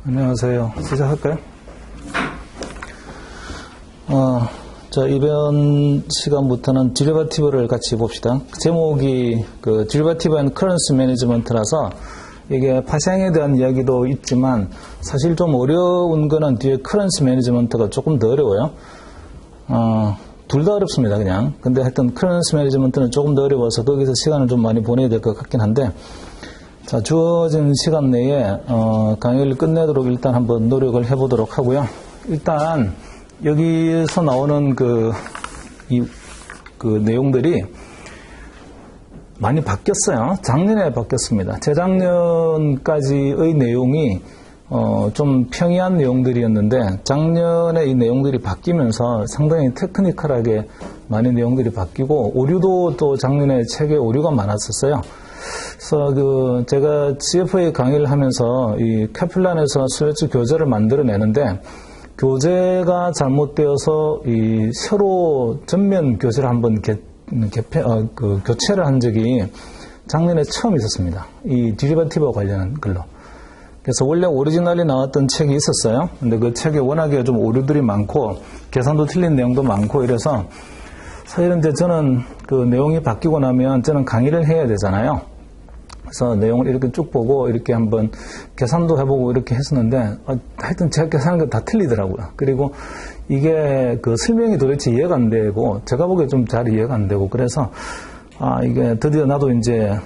안녕하세요. 시작할까요? 이번 시간부터는 디리버티브를 같이 봅시다. 제목이 디리버티브 앤 커런시 매니지먼트라서 이게 파생에 대한 이야기도 있지만 사실 좀 어려운 거는 뒤에 커런시 매니지먼트가 조금 더 어려워요. 둘 다 어렵습니다, 그냥. 근데 하여튼 커런시 매니지먼트는 조금 더 어려워서 거기서 시간을 좀 많이 보내야 될 것 같긴 한데, 자, 주어진 시간 내에 강의를 끝내도록 일단 한번 노력을 해보도록 하고요. 일단 여기서 나오는 그 내용들이 많이 바뀌었어요. 작년에 바뀌었습니다. 재작년까지의 내용이 좀 평이한 내용들이었는데 작년에 이 내용들이 바뀌면서 상당히 테크니컬하게 많은 내용들이 바뀌고 오류도 또 작년에 책에 오류가 많았었어요. 그래서 제가 CFA 강의를 하면서 이 카플란에서 스웨츠 교재를 만들어내는데 교재가 잘못되어서 이 세로 전면 교재를 한번 교체를 한 적이 작년에 처음 있었습니다. 이 디리버티브와 관련한 걸로. 그래서 원래 오리지널이 나왔던 책이 있었어요. 근데 그 책에 워낙에 좀 오류들이 많고 계산도 틀린 내용도 많고 이래서 사실은 이제 저는 그 내용이 바뀌고 나면 저는 강의를 해야 되잖아요. 그래서 내용을 이렇게 쭉 보고 이렇게 한번 계산도 해보고 이렇게 했었는데 하여튼 제가 계산한 게 다 틀리더라고요. 그리고 이게 그 설명이 도대체 이해가 안 되고 제가 보기에 좀 잘 이해가 안 되고 그래서 이게 드디어 나도 이제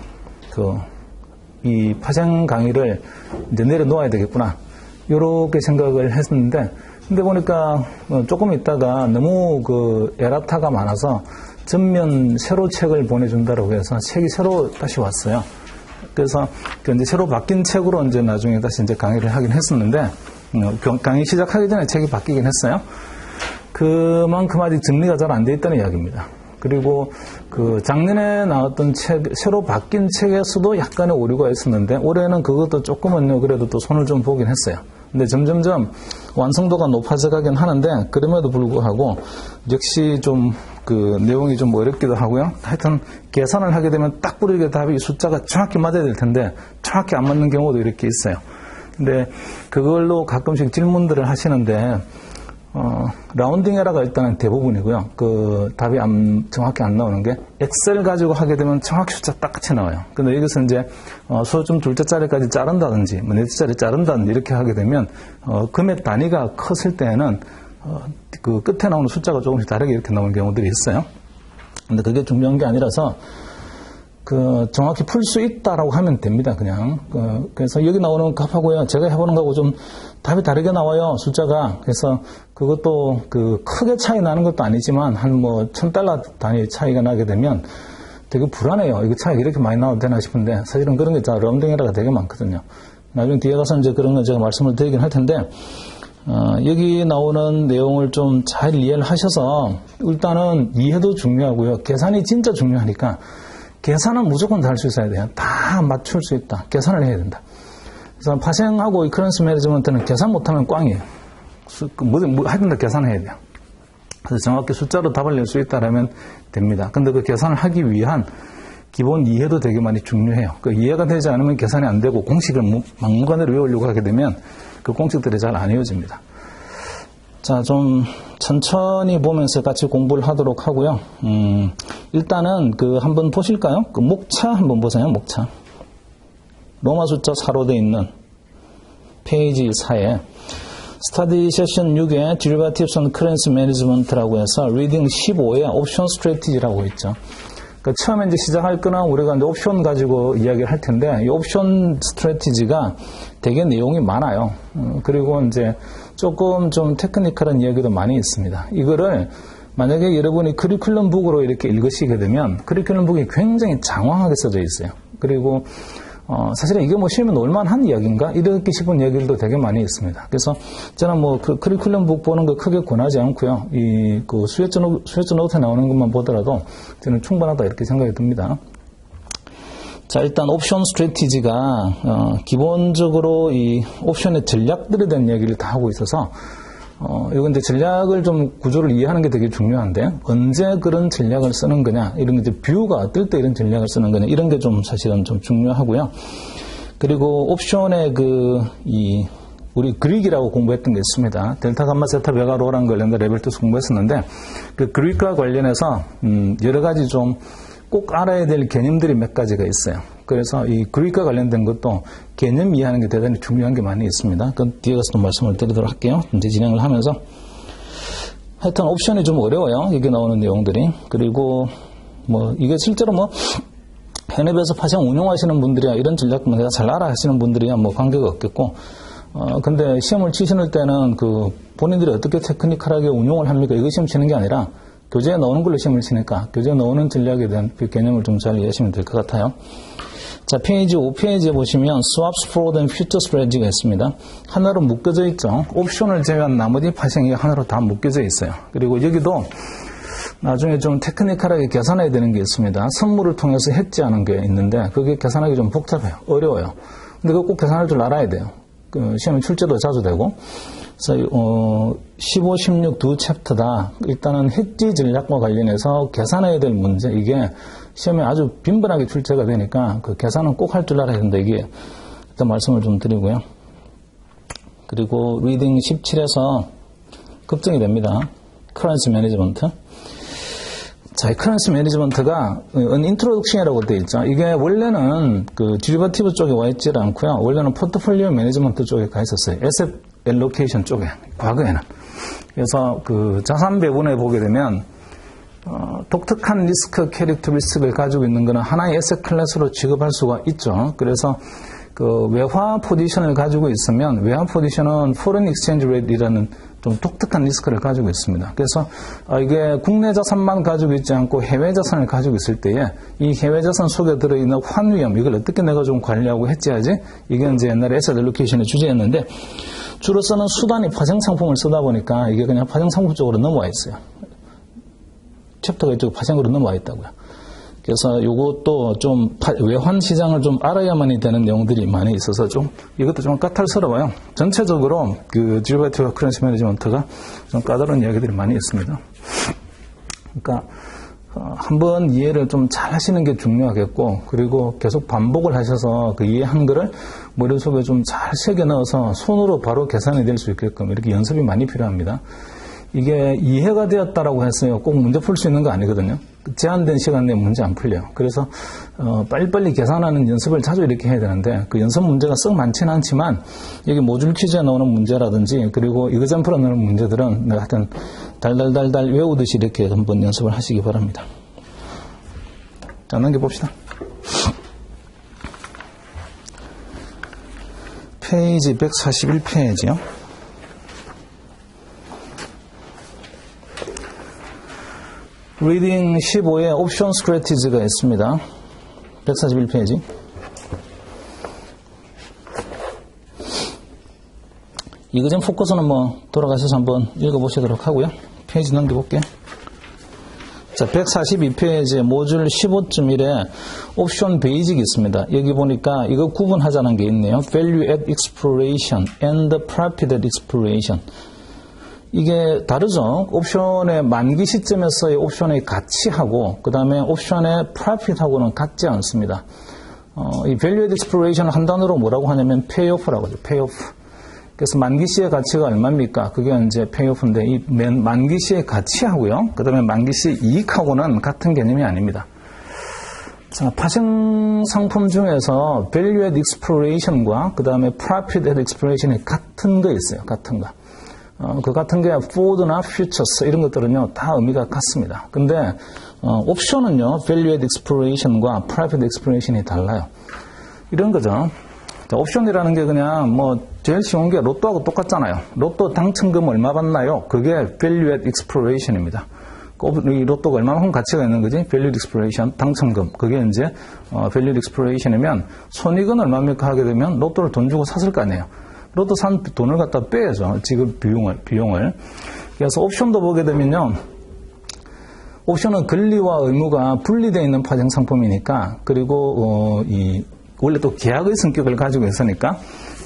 이 파생 강의를 이제 내려놓아야 되겠구나 이렇게 생각을 했었는데 근데 보니까 조금 있다가 너무 에라타가 많아서 전면 새로 책을 보내준다고 해서 책이 새로 다시 왔어요. 그래서 이제 새로 바뀐 책으로 이제 나중에 다시 이제 강의를 하긴 했었는데 강의 시작하기 전에 책이 바뀌긴 했어요. 그만큼 아직 정리가 잘 안 돼 있다는 이야기입니다. 그리고 작년에 나왔던 책, 새로 바뀐 책에서도 약간의 오류가 있었는데 올해는 그것도 조금은요 그래도 또 손을 좀 보긴 했어요. 근데 점점점 완성도가 높아져 가긴 하는데 그럼에도 불구하고 역시 좀 내용이 좀 어렵기도 하고요. 하여튼 계산을 하게 되면 딱 부르게 답이 숫자가 정확히 맞아야 될 텐데 정확히 안 맞는 경우도 이렇게 있어요. 근데 그걸로 가끔씩 질문들을 하시는데 라운딩 에러가 일단은 대부분이고요. 답이 정확히 안 나오는 게 엑셀 가지고 하게 되면 정확히 숫자 똑같이 나와요. 근데 여기서 이제 소점 둘째 자리까지 자른다든지 넷째 자리 자른다든지 이렇게 하게 되면 금액 단위가 컸을 때는 끝에 나오는 숫자가 조금씩 다르게 이렇게 나오는 경우들이 있어요. 근데 그게 중요한 게 아니라서 정확히 풀 수 있다라고 하면 됩니다, 그냥. 그래서 여기 나오는 값하고요, 제가 해보는 거하고 좀 답이 다르게 나와요, 숫자가. 그래서 그것도 크게 차이 나는 것도 아니지만, 한 $1000 단위 차이가 나게 되면 되게 불안해요. 이거 차이가 이렇게 많이 나와도 되나 싶은데, 사실은 그런 게 라운딩 에러가 되게 많거든요. 나중에 뒤에 가서 이제 그런 건 제가 말씀을 드리긴 할 텐데, 여기 나오는 내용을 좀 잘 이해를 하셔서, 일단은 이해도 중요하고요, 계산이 진짜 중요하니까, 계산은 무조건 다 할 수 있어야 돼요. 다 맞출 수 있다. 계산을 해야 된다. 그래서 파생하고 이 커런시 매니지먼트는 계산 못하면 꽝이에요. 하여튼 다 계산해야 돼요. 그래서 정확히 숫자로 답을 낼 수 있다라면 됩니다. 근데 그 계산을 하기 위한 기본 이해도 되게 많이 중요해요. 이해가 되지 않으면 계산이 안 되고 공식을 막무가내로 외우려고 하게 되면 그 공식들이 잘 안 이어집니다. 자, 좀 천천히 보면서 같이 공부를 하도록 하고요. 일단은 한번 보실까요? 목차 한번 보세요. 목차. 로마 숫자 4로 되어 있는 페이지 4에 스터디 세션 6에 Derivatives and Currency Management라고 해서 리딩 15에 옵션 스트래티지라고 있죠. 처음에 이제 시작할 거는 우리가 이제 옵션 가지고 이야기를 할 텐데 이 옵션 스트래티지가 되게 내용이 많아요. 그리고 이제 조금 좀 테크니컬한 이야기도 많이 있습니다. 이거를 만약에 여러분이 커리큘럼 북으로 이렇게 읽으시게 되면 커리큘럼 북이 굉장히 장황하게 써져 있어요. 그리고 사실은 이게 시험에 놀만한 이야기인가? 이렇게 싶은 이야기들도 되게 많이 있습니다. 그래서 저는 커리큘럼 북 보는 거 크게 권하지 않고요. 스웨츠 노트에 나오는 것만 보더라도 저는 충분하다 이렇게 생각이 듭니다. 자, 일단 옵션 스트래티지가 기본적으로 이 옵션의 전략들에 대한 얘기를 다 하고 있어서 이건 이제 전략을 좀 구조를 이해하는 게 되게 중요한데 언제 그런 전략을 쓰는 거냐 이런 게 이제 뷰가 어떨 때 이런 전략을 쓰는 거냐 이런 게 좀 사실은 좀 중요하고요. 그리고 옵션의 우리 그릭이라고 공부했던 게 있습니다. 델타 감마 세타 베가 로라는 걸 옛날에 레벨 2에서 공부했었는데 그 그릭과 관련해서 여러 가지 좀 꼭 알아야 될 개념들이 몇 가지가 있어요. 그래서 이 그릭과 관련된 것도 개념 이해하는 게 대단히 중요한 게 많이 있습니다. 그건 뒤에 가서 또 말씀을 드리도록 할게요. 이제 진행을 하면서 하여튼 옵션이 좀 어려워요. 여기 나오는 내용들이. 그리고 뭐 이게 실제로 뭐 현업에서 파생 운용하시는 분들이야 이런 전략도 내가 잘 알아 하시는 분들이야 뭐 관계가 없겠고 근데 시험을 치시는 때는 그 본인들이 어떻게 테크니컬하게 운용을 합니까? 이거 시험 치는 게 아니라 교재에 나오는 걸로 시험을 치니까 교재에 나오는 전략에 대한 그 개념을 좀 잘 이해하시면 될 것 같아요. 자, 페이지 5페이지에 보시면 Swaps, Fraud and Future Spreads가 있습니다. 하나로 묶여져 있죠. 옵션을 제외한 나머지 파생이 하나로 다 묶여져 있어요. 그리고 여기도 나중에 좀 테크니컬하게 계산해야 되는 게 있습니다. 선물을 통해서 해지하는 게 있는데 그게 계산하기 좀 복잡해요. 어려워요. 근데 그거 꼭 계산할 줄 알아야 돼요. 그 시험에 출제도 자주 되고. 그래서 15, 16 두 챕터다. 일단은 해지 전략과 관련해서 계산해야 될 문제. 이게 시험에 아주 빈번하게 출제가 되니까 그 계산은 꼭 할 줄 알아야 된다. 이게 일단 말씀을 좀 드리고요. 그리고 리딩 17에서 급증이 됩니다. 커런시 매니지먼트. 자, 이 커런시 매니지먼트가 인트로덕션이라고 되어 있죠. 이게 원래는 그 디리버티브 쪽에 와 있지 않고요. 원래는 포트폴리오 매니지먼트 쪽에 가 있었어요. 에셋 엘로케이션 쪽에, 과거에는. 그래서 그 자산 배분에 보게 되면 독특한 리스크 캐릭터리스틱을 가지고 있는 것은 하나의 에셋 클래스로 취급할 수가 있죠. 그래서 그 외화 포지션을 가지고 있으면 외화 포지션은 foreign exchange rate이라는 좀 독특한 리스크를 가지고 있습니다. 그래서 이게 국내 자산만 가지고 있지 않고 해외 자산을 가지고 있을 때에 이 해외 자산 속에 들어있는 환위험 이걸 어떻게 내가 좀 관리하고 해지하지? 이게 이제 옛날에 에셋 엘로케이션의 주제였는데 주로 쓰는 수단이 파생 상품을 쓰다 보니까 이게 그냥 파생 상품 쪽으로 넘어와 있어요. 챕터가 이쪽 파생으로 넘어와 있다고요. 그래서 이것도 좀 외환 시장을 좀 알아야만이 되는 내용들이 많이 있어서 좀 이것도 좀 까탈스러워요. 전체적으로 그 디리버티브 커런시 매니지먼트가 좀 까다로운 이야기들이 많이 있습니다. 그러니까 한번 이해를 좀 잘 하시는 게 중요하겠고 그리고 계속 반복을 하셔서 그 이해한 거를 머릿속에 좀 잘 새겨 넣어서 손으로 바로 계산이 될 수 있게끔 이렇게 연습이 많이 필요합니다. 이게 이해가 되었다라고 했어요. 꼭 문제 풀 수 있는 거 아니거든요. 제한된 시간 내에 문제 안 풀려요. 그래서 빨리빨리 계산하는 연습을 자주 이렇게 해야 되는데 그 연습 문제가 썩 많지는 않지만 여기 모듈 퀴즈에 나오는 문제라든지 그리고 이그젬플에 나오는 문제들은 하여튼 달달달달 외우듯이 이렇게 한번 연습을 하시기 바랍니다. 자, 넘겨봅시다. 페이지 141페이지요. 리딩 15에 옵션 스트래티지가 있습니다. 141페이지. 이그젠 포커스는 뭐 돌아가셔서 한번 읽어보시도록 하고요. 페이지 넘겨볼게요. 자, 142페이지에 모듈 15.1에 옵션 베이직이 있습니다. 여기 보니까 이거 구분하자는 게 있네요. Value at Expiration and Profit at Expiration. 이게 다르죠. 옵션의 만기 시점에서의 옵션의 가치하고 그 다음에 옵션의 프로핏하고는 같지 않습니다. 이 value at expiration 한 단어로 뭐라고 하냐면 payoff라고 하죠. payoff. 그래서 만기 시의 가치가 얼마입니까? 그게 이제 payoff인데 이 만기 시의 가치하고요. 그 다음에 만기 시 이익하고는 같은 개념이 아닙니다. 자, 파생 상품 중에서 value at expiration과 그 다음에 profit at expiration이 같은 거 있어요. 같은 거. 그 같은 게 forward나 futures 이런 것들은요 다 의미가 같습니다. 근데 옵션은요 value at expiration과 profit expiration이 달라요. 이런 거죠. 자, 옵션이라는 게 그냥 뭐 제일 쉬운 게 로또하고 똑같잖아요. 로또 당첨금 얼마 받나요? 그게 value at expiration입니다. 이 로또가 얼마만큼 가치가 있는 거지? value at expiration 당첨금 그게 이제 value at expiration이면 손익은 얼마입니까 하게 되면 로또를 돈 주고 샀을 거 아니에요. 로또 산 돈을 갖다 빼야죠. 지급 비용을. 그래서 옵션도 보게 되면요. 옵션은 권리와 의무가 분리되어 있는 파생 상품이니까 그리고 원래 또 계약의 성격을 가지고 있으니까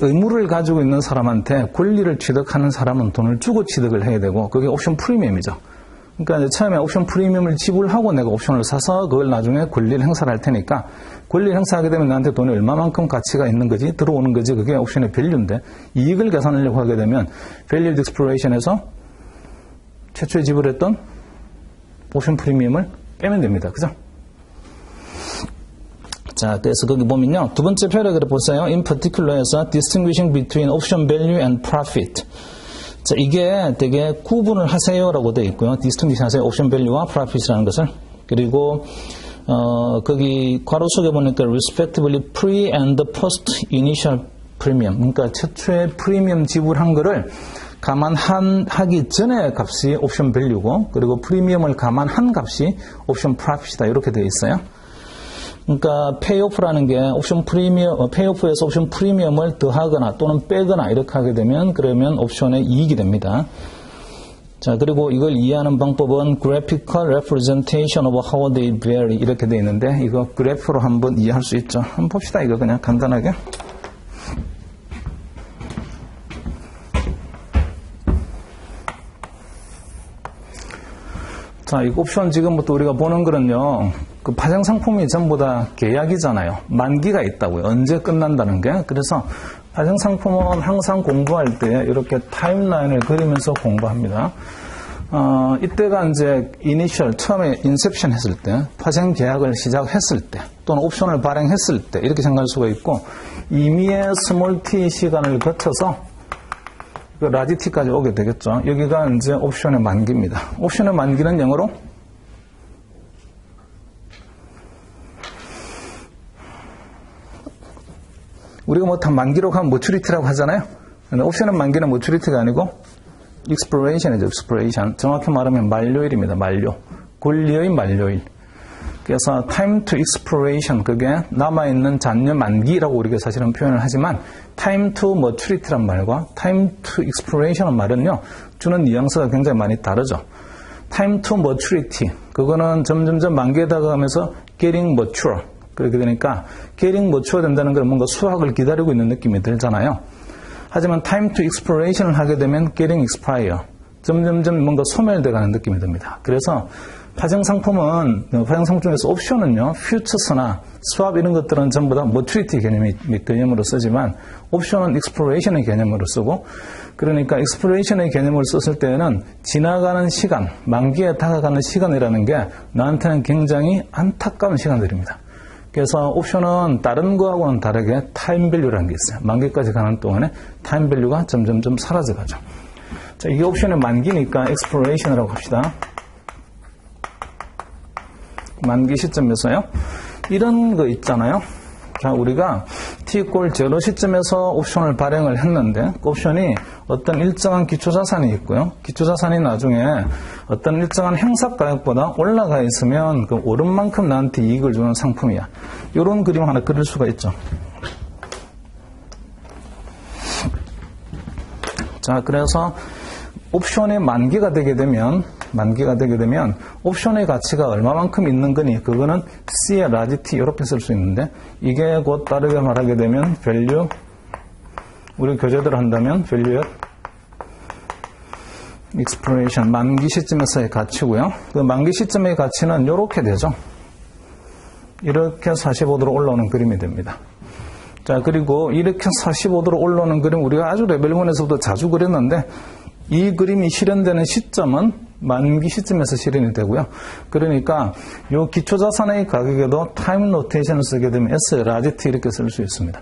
의무를 가지고 있는 사람한테 권리를 취득하는 사람은 돈을 주고 취득을 해야 되고 그게 옵션 프리미엄이죠. 그러니까 이제 처음에 옵션 프리미엄을 지불하고 내가 옵션을 사서 그걸 나중에 권리를 행사를 할 테니까 권리를 행사하게 되면 나한테 돈이 얼마만큼 가치가 있는 거지, 들어오는 거지, 그게 옵션의 밸류인데 이익을 계산하려고 하게 되면 Value Exploration에서 최초에 지불했던 옵션 프리미엄을 빼면 됩니다. 그죠? 자, 그래서 거기 보면요. 두 번째 패러그래프 보세요. In particular에서 distinguishing between option value and profit. 자, 이게 되게 구분을 하세요라고 되어 있고요. distinguish 하세요. option value와 profit이라는 것을. 그리고 거기 괄호 속에 보니까 respectively pre and post initial premium. 그러니까 최초에 프리미엄 지불한 거를 감안하기 전에 값이 옵션 밸류고, 그리고 프리미엄을 감안한 값이 옵션 프로핏이다. 이렇게 되어 있어요. 그러니까 페이오프라는 게 옵션 프리미엄, 페이오프에서 옵션 프리미엄을 더하거나 또는 빼거나 이렇게 하게 되면 그러면 옵션의 이익이 됩니다. 자, 그리고 이걸 이해하는 방법은 graphical representation of how they vary 이렇게 되어 있는데 이거 그래프로 한번 이해할 수 있죠. 한번 봅시다. 이거 그냥 간단하게. 자, 이 옵션 지금부터 우리가 보는 거는요, 그 파생 상품이 전부 다 계약이잖아요. 만기가 있다고요. 언제 끝난다는 게. 그래서 파생 상품은 항상 공부할 때 이렇게 타임라인을 그리면서 공부합니다. 이때가 이제 이니셜, 처음에 인셉션 했을 때, 파생 계약을 시작했을 때, 또는 옵션을 발행했을 때, 이렇게 생각할 수가 있고, 임의의 스몰 t 시간을 거쳐서 라지 t까지 오게 되겠죠. 여기가 이제 옵션의 만기입니다. 옵션의 만기는 영어로 우리가 뭐 다 만기로 가면 maturity라고 하잖아요. 근데 옵션의 만기는 maturity가 아니고 expiration이죠. expiration. 정확히 말하면 만료일입니다. 만료. 권리의 만료일. 그래서 time to expiration, 그게 남아있는 잔여 만기라고 우리가 사실은 표현을 하지만 time to maturity란 말과 time to expiration은 말은요, 주는 뉘앙스가 굉장히 많이 다르죠. time to maturity, 그거는 점점점 만기에 다가가면서 getting mature, 그렇게 되니까 getting mature 된다는 건 뭔가 수확을 기다리고 있는 느낌이 들잖아요. 하지만 time to expiration을 하게 되면 getting expire, 점점점 뭔가 소멸돼가는 느낌이 듭니다. 그래서 파생 상품은, 파생 상품 중에서 옵션은요, 퓨처스나 스왑 이런 것들은 전부 다 maturity 개념으로 쓰지만, 옵션은 expiration의 개념으로 쓰고, 그러니까 expiration의 개념을 썼을 때에는 지나가는 시간, 만기에 다가가는 시간이라는 게 나한테는 굉장히 안타까운 시간들입니다. 그래서 옵션은 다른 거하고는 다르게 타임 밸류라는 게 있어요. 만기까지 가는 동안에 타임 밸류가 점점점 사라져가죠. 자, 이게 옵션의 만기니까 expiration이라고 합시다. 만기 시점에서요. 이런 거 있잖아요. 자, 우리가 t=0 시점에서 옵션을 발행을 했는데 그 옵션이 어떤 일정한 기초자산이 있고요. 기초자산이 나중에 어떤 일정한 행사가격보다 올라가 있으면 그 오른 만큼 나한테 이익을 주는 상품이야. 이런 그림 하나 그릴 수가 있죠. 자, 그래서 옵션의 만기가 되게 되면 옵션의 가치가 얼마만큼 있는 거니, 그거는 C의 라지 T 이렇게 쓸 수 있는데, 이게 곧 다르게 말하게 되면 value, 우리 교재대로 한다면 value의 expiration, 만기 시점에서의 가치고요. 그 만기 시점의 가치는 이렇게 되죠. 이렇게 45도로 올라오는 그림이 됩니다. 자, 그리고 이렇게 45도로 올라오는 그림 우리가 아주 레벨 1에서도 자주 그렸는데, 이 그림이 실현되는 시점은 만기 시점에서 실현이 되고요. 그러니까 이 기초자산의 가격에도 타임 노테이션을 쓰게 되면 S, 라지 T 이렇게 쓸 수 있습니다.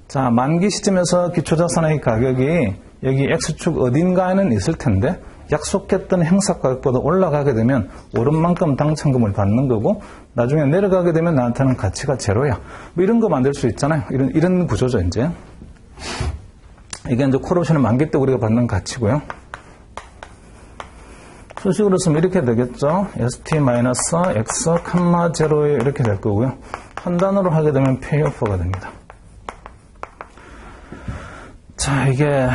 자, 만기 시점에서 기초자산의 가격이 여기 X축 어딘가에는 있을 텐데 약속했던 행사 가격보다 올라가게 되면 오른 만큼 당첨금을 받는 거고, 나중에 내려가게 되면 나한테는 가치가 제로야. 뭐 이런 거 만들 수 있잖아요. 이런 구조죠, 이제. 이게 이제 콜옵션의 만기 때 우리가 받는 가치고요. 수식으로 쓰면 이렇게 되겠죠. st-x, 0에 이렇게 될 거고요. 한 단어로 하게 되면 페이오프가 됩니다. 자, 이게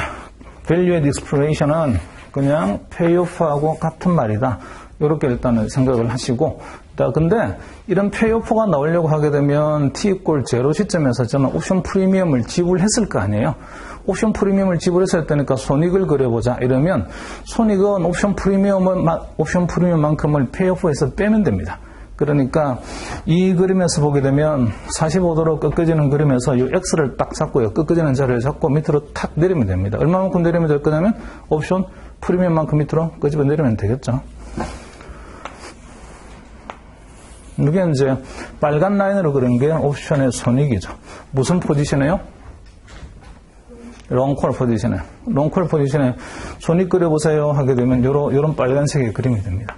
valued expiration은 그냥 페이오프하고 같은 말이다. 이렇게 일단은 생각을 하시고, 근데 이런 페이오프가 나오려고 하게 되면 t=0 시점에서 저는 옵션 프리미엄을 지불했을 거 아니에요. 옵션 프리미엄을 지불했어야 되니까 손익을 그려보자. 이러면 손익은 옵션 프리미엄만큼을 페이오프에서 빼면 됩니다. 그러니까 이 그림에서 보게 되면 45도로 꺾어지는 그림에서 이 X를 딱 잡고요. 꺾어지는 자리를 잡고 밑으로 탁 내리면 됩니다. 얼마만큼 내리면 될 거냐면 옵션 프리미엄만큼 밑으로 끄집어 내리면 되겠죠. 이게 이제 빨간 라인으로 그린 게 옵션의 손익이죠. 무슨 포지션이에요? 롱콜 포지션에. 롱콜 포지션에 손익 그려보세요 하게 되면 요런 빨간색의 그림이 됩니다.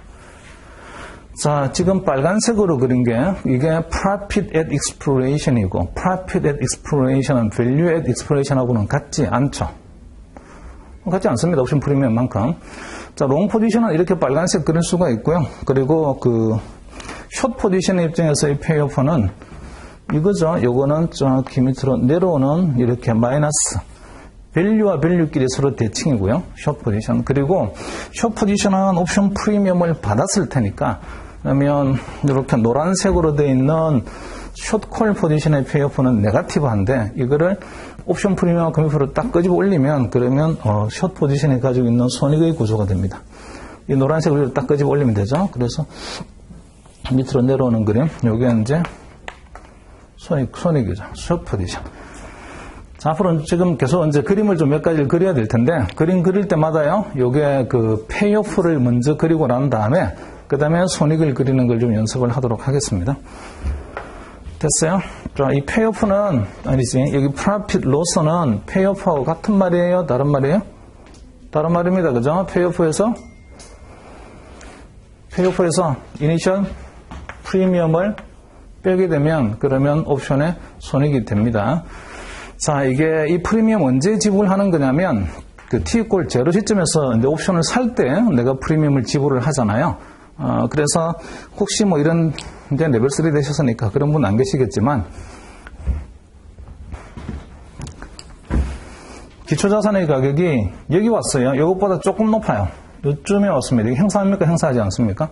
자, 지금 빨간색으로 그린 게 이게 profit at exploration이고 profit at exploration은 value at exploration하고는 같지 않죠. 같지 않습니다. 옵션 프리미엄만큼. 자, 롱 포지션은 이렇게 빨간색 그릴 수가 있고요. 그리고 숏 포지션의 입장에서의 페이오프는 이거죠. 요거는 저기 밑으로 내려오는 이렇게 마이너스. 밸류와 밸류끼리 서로 대칭이고요. 숏 포지션. 그리고 숏 포지션은 옵션 프리미엄을 받았을 테니까 그러면 이렇게 노란색으로 되어 있는 숏콜 포지션의 페이오프는 네거티브한데 이거를 옵션 프리미엄 금액표로 딱 끄집어 올리면 그러면 숏 포지션이 가지고 있는 손익의 구조가 됩니다. 이 노란색으로 딱 끄집어 올리면 되죠. 그래서 밑으로 내려오는 그림, 요게 이제 손익이죠. 숏 포지션. 자, 앞으로는 지금 계속 이제 그림을 좀 몇 가지를 그려야 될 텐데, 그림 그릴 때마다요, 요게 페이오프를 먼저 그리고 난 다음에, 그 다음에 손익을 그리는 걸 좀 연습을 하도록 하겠습니다. 됐어요? 자, 이 페이오프는, 아니지, 여기 프로핏 로스는 페이오프하고 같은 말이에요? 다른 말이에요? 다른 말입니다. 그죠? 페이오프에서 이니셜 프리미엄을 빼게 되면 그러면 옵션의 손익이 됩니다. 자, 이게 이 프리미엄 언제 지불하는 거냐면 T=0 시점에서 이제 옵션을 살 때 내가 프리미엄을 지불을 하잖아요. 그래서 혹시 뭐 이런 이제 레벨 3 되셨으니까 그런 분 안 계시겠지만 기초자산의 가격이 여기 왔어요. 이것보다 조금 높아요. 요쯤에 왔습니다. 이게 행사합니까? 행사하지 않습니까?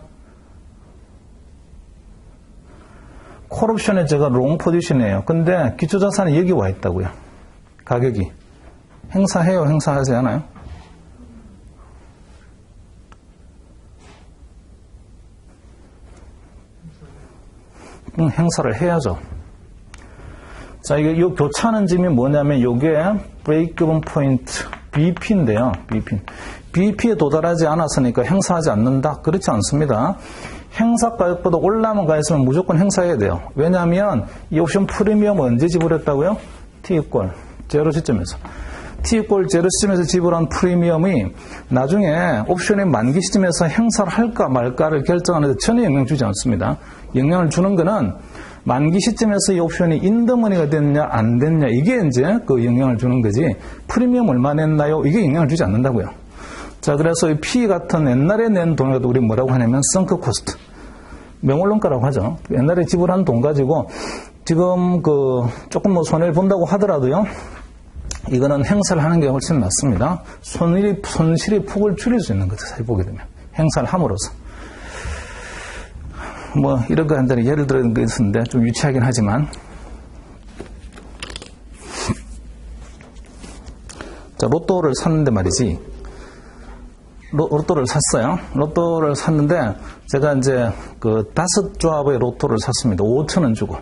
콜옵션에 제가 롱 포지션이에요. 근데 기초자산이 여기 와 있다고요. 가격이. 행사해요? 행사하지 않아요? 행사를 해야죠. 자, 이게 요 교차하는 점이 뭐냐면 요게 브레이크이븐 포인트 BP인데요. BP에 도달하지 않았으니까 행사하지 않는다. 그렇지 않습니다. 행사 가격보다 올라만 가 있으면 무조건 행사해야 돼요. 왜냐하면 이 옵션 프리미엄 언제 지불했다고요? T=0 시점에서. T=0 시점에서 지불한 프리미엄이 나중에 옵션의 만기 시점에서 행사를 할까 말까를 결정하는 데 전혀 영향을 주지 않습니다. 영향을 주는 거는 만기 시점에서 이 옵션이 인더머니가 됐냐 안 됐냐 이게 이제 그 영향을 주는 거지 프리미엄 얼마 냈나요? 이게 영향을 주지 않는다고요. 자, 그래서 이 P 같은 옛날에 낸 돈에도 우리 뭐라고 하냐면 썬크 코스트. 명월론가라고 하죠. 옛날에 지불한 돈 가지고 지금 조금 뭐 손해를 본다고 하더라도요. 이거는 행사를 하는 게 훨씬 낫습니다. 손실의 폭을 줄일 수 있는 거죠. 사실 보게 되면. 행사를 함으로써. 뭐 이런 거 한다니 예를 들은 게 있었는데 좀 유치하긴 하지만 자, 로또를 샀는데 말이지. 로또를 샀어요. 로또를 샀는데 제가 이제 5조합의 로또를 샀습니다. 5,000원 주고.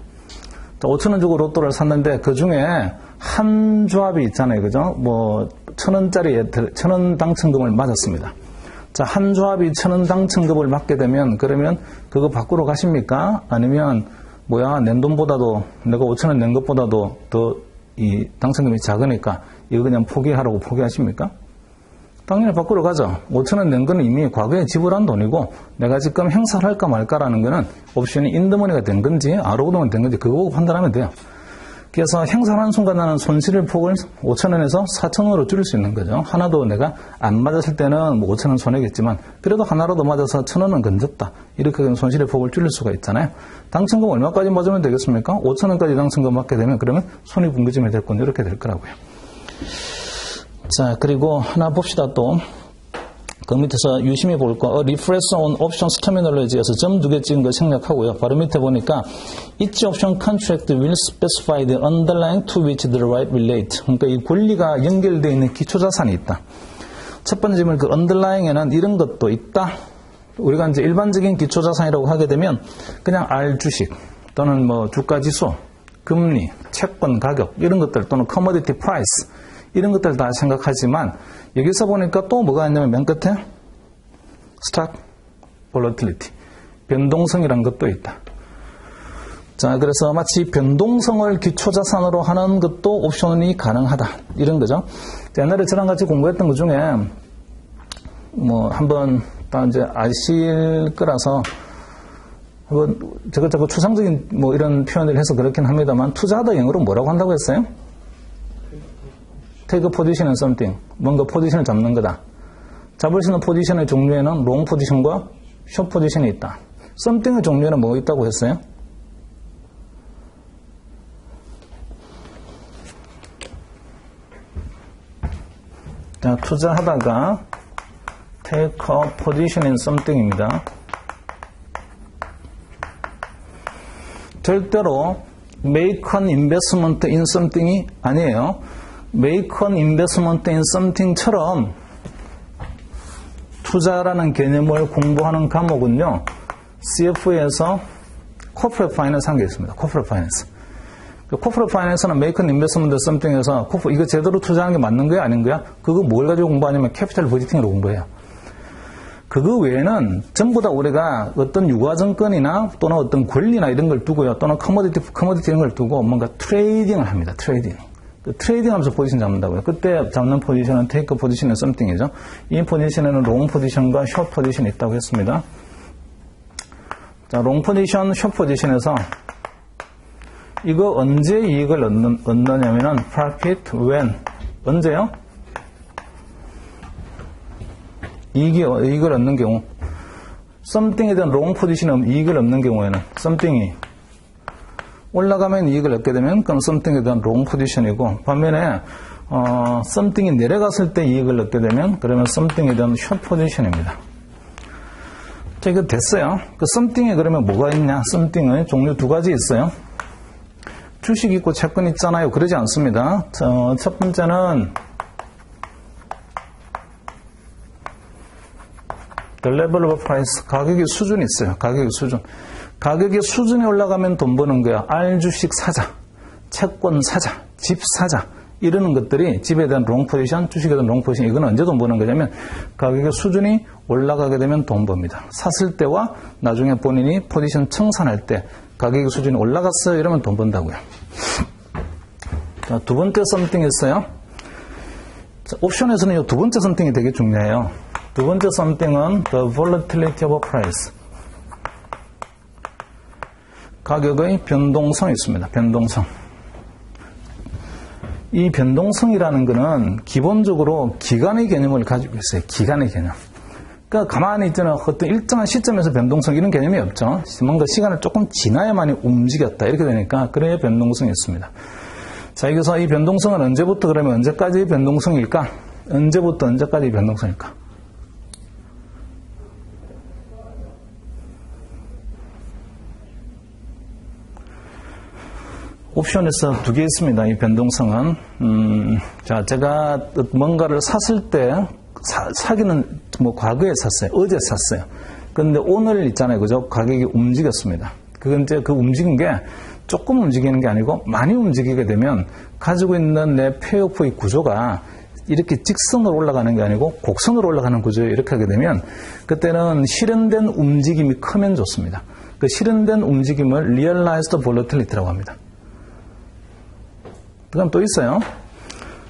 5,000원 주고 로또를 샀는데 그 중에 한 조합이 있잖아요. 그죠? 뭐 1,000원짜리 1,000원 당첨금을 맞았습니다. 자, 한 조합이 1,000원 당첨금을 맞게 되면 그러면 그거 바꾸러 가십니까? 아니면 낸 돈보다도 내가 5,000원 낸 것보다도 더 이 당첨금이 작으니까 이거 그냥 포기하라고 포기하십니까? 당연히 바꾸러 가죠. 5,000원 낸 거는 이미 과거에 지불한 돈이고 내가 지금 행사를 할까 말까라는 거는 옵션이 인더머니가 된 건지 아로우동이 된 건지 그거 보고 판단하면 돼요. 그래서 행사를 하는 순간 나는 손실의 폭을 5,000원에서 4,000원으로 줄일 수 있는 거죠. 하나도 내가 안 맞았을 때는 뭐 5,000원 손해겠지만 그래도 하나라도 맞아서 1,000원은 건졌다. 이렇게 손실의 폭을 줄일 수가 있잖아요. 당첨금 얼마까지 맞으면 되겠습니까? 5,000원까지 당첨금 맞게 되면 그러면 손익분기점이 될 건 이렇게 될 거라고요. 자, 그리고 하나 봅시다 또. 그 밑에서 유심히 볼 거, refresh on options terminology에서 점 2개 찍은 거 생략하고요. 바로 밑에 보니까 each option contract will specify the underlying to which the right relate. 그러니까 이 권리가 연결되어 있는 기초자산이 있다. 첫 번째 질문, 그 underlying에는 이런 것도 있다. 우리가 이제 일반적인 기초자산이라고 하게 되면 그냥 R 주식 또는 뭐 주가지수, 금리, 채권 가격 이런 것들 또는 commodity price 이런 것들 다 생각하지만 여기서 보니까 또 뭐가 있냐면 맨 끝에 stock volatility, 변동성이라는 것도 있다. 자, 그래서 마치 변동성을 기초자산으로 하는 것도 옵션이 가능하다. 이런 거죠. 옛날에 저랑 같이 공부했던 것 중에 뭐 한번 다 이제 아실 거라서 제가 자꾸 추상적인 뭐 이런 표현을 해서 그렇긴 합니다만 투자하다 영어로 뭐라고 한다고 했어요? take a position in something. 뭔가 포지션을 잡는 거다. 잡을 수 있는 포지션의 종류에는 롱 포지션과 숏 포지션이 있다. something의 종류에는 뭐 있다고 했어요? 자, 투자하다가 take a position in something입니다. 절대로 make an investment in something이 아니에요. make an investment in something처럼 투자라는 개념을 공부하는 과목은요, CF에서 corporate finance 한 게 있습니다. corporate finance. corporate finance는 make an investment in something에서 이거 제대로 투자하는 게 맞는 거야? 아닌 거야? 그거 뭘 가지고 공부하냐면 캐피탈 버지팅으로 공부해요. 그거 외에는 전부 다 우리가 어떤 유가증권이나 또는 어떤 권리나 이런 걸 두고요. 또는 커머디티 이런 걸 두고 뭔가 트레이딩을 합니다. 트레이딩 하면서 포지션 잡는다고요. 그때 잡는 포지션은 테이크 포지션은 썸띵이죠. 이 포지션에는 롱 포지션과 숏 포지션이 있다고 했습니다. 자, 롱 포지션, 숏 포지션에서 이거 언제 이익을 얻느냐면은 profit when. 언제요? 이익을 얻는 경우. something에 대한 롱 포지션은 이익을 얻는 경우에는 something이 올라가면 이익을 얻게 되면 그럼 something에 대한 롱 포지션이고, 반면에 something이 내려갔을 때 이익을 얻게 되면 그러면 something에 대한 숏 포지션입니다. 자, 이거 됐어요. 그 something에 그러면 뭐가 있냐? something의 종류 두 가지 있어요. 주식 있고 채권 있잖아요. 그러지 않습니다. 첫 번째는 the level of price, 가격의 수준이 있어요. 가격의 수준. 가격의 수준이 올라가면 돈 버는 거야. R 주식 사자, 채권 사자, 집 사자 이러는 것들이 집에 대한 롱 포지션, 주식에 대한 롱 포지션, 이건 언제 돈 버는 거냐면 가격의 수준이 올라가게 되면 돈 법니다. 샀을 때와 나중에 본인이 포지션 청산할 때 가격의 수준이 올라갔어요. 이러면 돈 번다고요. 자, 두 번째 something 있어요. 자, 옵션에서는 이 두 번째 something이 되게 중요해요. 두 번째 something은 the volatility of price. 가격의 변동성이 있습니다. 변동성. 이 변동성이라는 것은 기본적으로 기간의 개념을 가지고 있어요. 기간의 개념. 그러니까 가만히 있잖아요. 어떤 일정한 시점에서 변동성 이런 개념이 없죠. 뭔가 시간을 조금 지나야만이 움직였다. 이렇게 되니까 그래야 변동성이 있습니다. 자, 여기서 이 변동성은 언제부터 그러면 언제까지의 변동성일까? 언제부터 언제까지의 변동성일까? 옵션에서 두 개 있습니다. 이 변동성은. 자, 제가 뭔가를 샀을 때, 사기는 뭐 과거에 샀어요. 어제 샀어요. 그런데 오늘 있잖아요. 그죠? 가격이 움직였습니다. 그건 이제 그 움직인 게 조금 움직이는 게 아니고 많이 움직이게 되면 가지고 있는 내 페이오프의 구조가 이렇게 직선으로 올라가는 게 아니고 곡선으로 올라가는 구조에 이렇게 하게 되면 그때는 실현된 움직임이 크면 좋습니다. 그 실현된 움직임을 Realized Volatility라고 합니다. 그럼 또 있어요.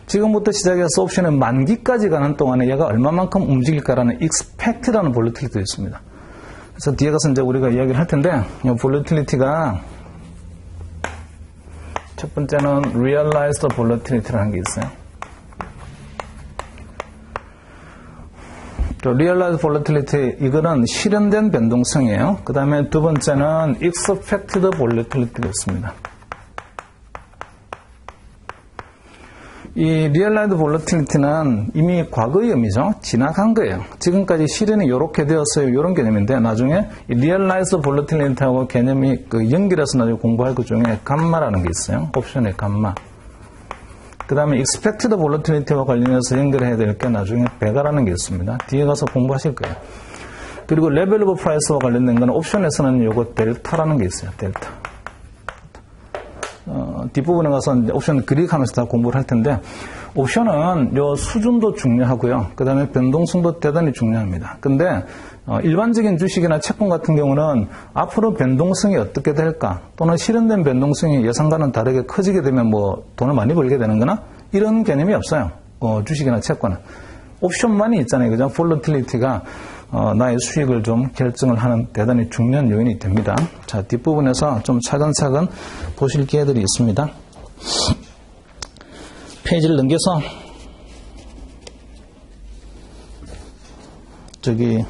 지금부터 시작해서 옵션의 만기까지 가는 동안에 얘가 얼마만큼 움직일까라는 expect라는 볼러틸리티도 있습니다. 그래서 뒤에 가서 이제 우리가 이야기를 할 텐데, 이 볼러틸리티가 첫 번째는 realized volatility라는 게 있어요. realized volatility, 이거는 실현된 변동성이에요. 그 다음에 두 번째는 expected volatility가 있습니다. 이 realized volatility는 이미 과거의 의미죠. 지나간 거예요. 지금까지 실현이 이렇게 되었어요. 이런 개념인데 나중에 이 realized volatility하고 개념이 그 연결해서 나중에 공부할 것 중에 감마라는 게 있어요. 옵션의 감마. 그 다음에 expected volatility와 관련해서 연결해야 될 게 나중에 베가라는 게 있습니다. 뒤에 가서 공부하실 거예요. 그리고 level of price와 관련된 건 옵션에서는 요거 델타라는 게 있어요. 델타. 뒷부분에 가서 이제 옵션 그릭하면서 다 공부를 할 텐데, 옵션은 요 수준도 중요하고요. 그 다음에 변동성도 대단히 중요합니다. 근데, 일반적인 주식이나 채권 같은 경우는 앞으로 변동성이 어떻게 될까, 또는 실현된 변동성이 예상과는 다르게 커지게 되면 뭐 돈을 많이 벌게 되는 거나, 이런 개념이 없어요. 주식이나 채권은. 옵션만이 있잖아요. 그죠? 볼러틸리티가 나의 수익을 좀 결정을 하는 대단히 중요한 요인이 됩니다. 자, 뒷부분에서 좀 차근차근 보실 기회들이 있습니다. 페이지를 넘겨서 저기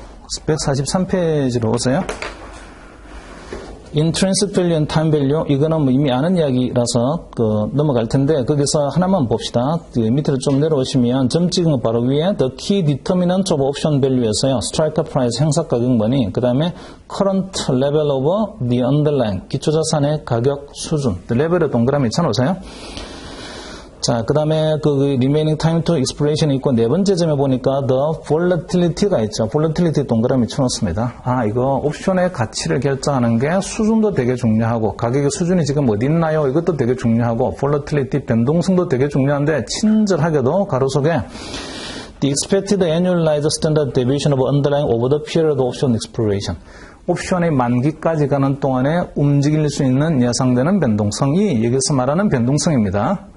143페이지로 오세요. Intrinsic value and time value, 이거는 뭐 이미 아는 이야기라서 넘어갈 텐데 거기서 하나만 봅시다. 밑으로 좀 내려오시면 점 찍은 거 바로 위에 The key determinant of option value에서요. Strike price 행사 가격만이, 그 다음에 current level of the underlying 기초자산의 가격 수준. 레벨의 동그라미 쳐놓으세요. 자, 그 다음에 remaining time to expiration 있고 네 번째 점에 보니까 the volatility가 있죠. volatility 동그라미 쳐놓습니다. 아, 이거 옵션의 가치를 결정하는 게 수준도 되게 중요하고 가격의 수준이 지금 어디 있나요? 이것도 되게 중요하고 volatility 변동성도 되게 중요한데 친절하게도 가로 속에 the expected annualized standard deviation of underlying over the period of option expiration. 옵션의 만기까지 가는 동안에 움직일 수 있는 예상되는 변동성이 여기서 말하는 변동성입니다.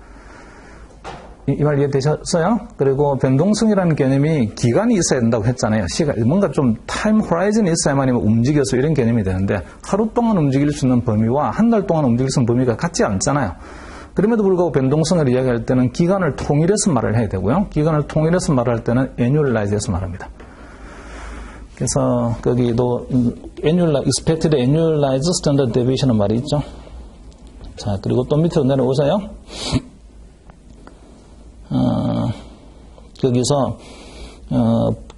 이 말 이해되셨어요? 그리고 변동성이라는 개념이 기간이 있어야 된다고 했잖아요. 시간, 뭔가 좀 타임 호라이즌이 있어야만 움직여서 이런 개념이 되는데 하루 동안 움직일 수 있는 범위와 한 달 동안 움직일 수 있는 범위가 같지 않잖아요. 그럼에도 불구하고 변동성을 이야기할 때는 기간을 통일해서 말을 해야 되고요. 기간을 통일해서 말할 때는 annualize해서 말합니다. 그래서 거기도 expected annualized standard deviation은 말이 있죠. 자, 그리고 또 밑으로 내려오세요. 거기서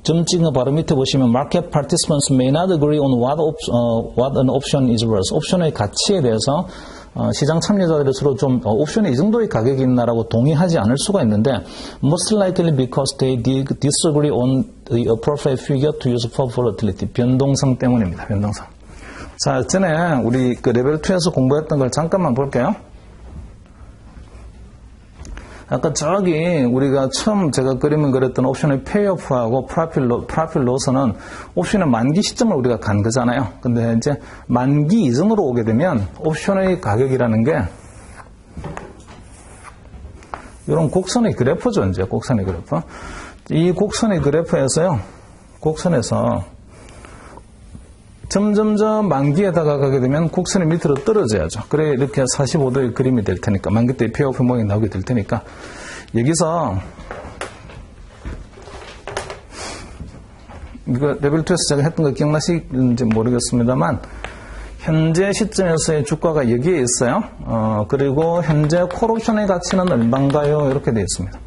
점 찍은 거 바로 밑에 보시면 market participants may not agree on what an option is worth. 옵션의 가치에 대해서 시장 참여자들이 서로 좀 옵션에 이 정도의 가격이 있나라고 동의하지 않을 수가 있는데 most likely because they disagree on the appropriate figure to use for volatility. 변동성 때문입니다. 변동성. 자, 전에 우리 레벨 2에서 공부했던 걸 잠깐만 볼게요. 아까 저기 우리가 처음 제가 그림을 그렸던 옵션의 페이오프하고 프로필 로스는 옵션의 만기 시점을 우리가 간 거잖아요. 근데 이제 만기 이전으로 오게 되면 옵션의 가격이라는 게 이런 곡선의 그래프죠. 이제 곡선의 그래프. 이 곡선의 그래프에서요. 곡선에서 점점점 만기에 다가가게 되면 곡선이 밑으로 떨어져야죠. 그래 이렇게 45도의 그림이 될 테니까 만기 때 페이오프 모양이 나오게 될 테니까 여기서 이거 레벨 2에서 제가 했던 거 기억나시는지 모르겠습니다만 현재 시점에서의 주가가 여기에 있어요. 그리고 현재 콜옵션의 가치는 얼마인가요? 이렇게 되어 있습니다.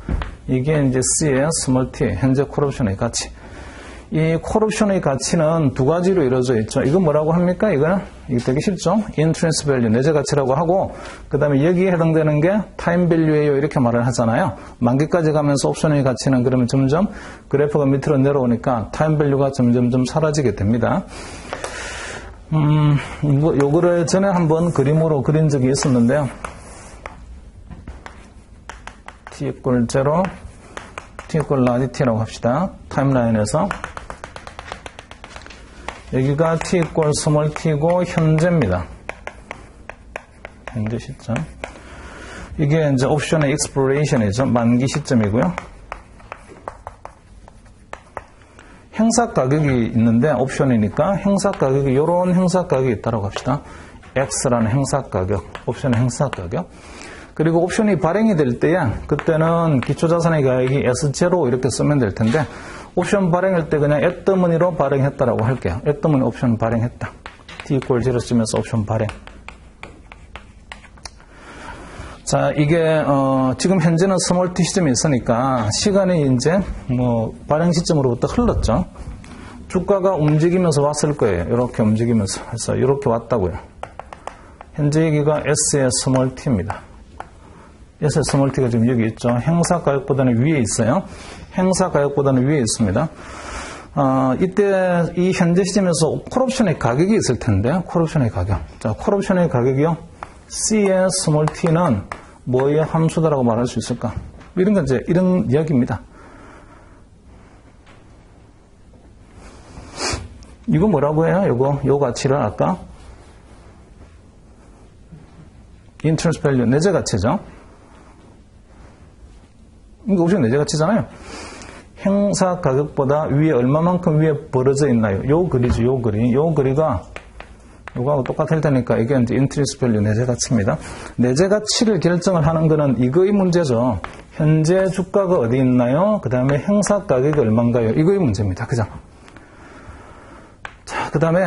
이게 이제 C의 스몰 t 현재 콜옵션의 가치. 이 콜옵션의 가치는 두 가지로 이루어져 있죠. 이건 뭐라고 합니까? 이거 되게 쉽죠? Intrinsic value, 내재 가치라고 하고, 그 다음에 여기에 해당되는 게 time value예요. 이렇게 말을 하잖아요. 만기까지 가면서 옵션의 가치는 그러면 점점 그래프가 밑으로 내려오니까 time value가 점점점 사라지게 됩니다. 요거를 전에 한번 그림으로 그린 적이 있었는데요. t equal 0, t equal large t라고 합시다. 타임라인에서. 여기가 t equal small t고 현재입니다. 현재 시점. 이게 이제 옵션의 expiration이죠. 만기 시점이고요. 행사 가격이 있는데 옵션이니까 행사 가격이 이런 행사 가격이 있다고 합시다. X라는 행사 가격, 옵션의 행사 가격. 그리고 옵션이 발행이 될 때야 그때는 기초자산의 가격이 S0 이렇게 쓰면 될 텐데 옵션 발행할 때 그냥 at-the-money로 발행했다라고 할게요. at-the-money 옵션 발행했다. t equal 0 쓰면서 옵션 발행. 자, 이게 지금 현재는 스몰 t 시점이 있으니까 시간이 이제 발행 시점으로부터 흘렀죠. 주가가 움직이면서 왔을 거예요. 이렇게 움직이면서 해서 이렇게 왔다고요. 현재 여기가 S의 스몰 t입니다. S의 스몰 t가 지금 여기 있죠. 행사 가격보다는 위에 있어요. 행사 가격보다는 위에 있습니다. 이때 이 현재 시점에서 콜옵션의 가격이 있을 텐데, 콜옵션의 가격. 자, 콜옵션의 가격이요. C의 스몰 t는 뭐의 함수다라고 말할 수 있을까? 이런 건 이제 이런 이야기입니다. 이거 뭐라고 해요? 요 가치를 아까 interest value 내재 가치죠. 이거 옵션 내재 가치잖아요. 행사 가격보다 위에 얼마만큼 위에 벌어져 있나요? 요 글이죠, 요 글이. 요 글이가 요거하고 똑같을 테니까 이게 이제 interest value 내재 가치입니다. 내재 가치를 결정을 하는 거는 이거의 문제죠. 현재 주가가 어디 있나요? 그 다음에 행사 가격이 얼마인가요? 이거의 문제입니다. 그죠? 자, 그 다음에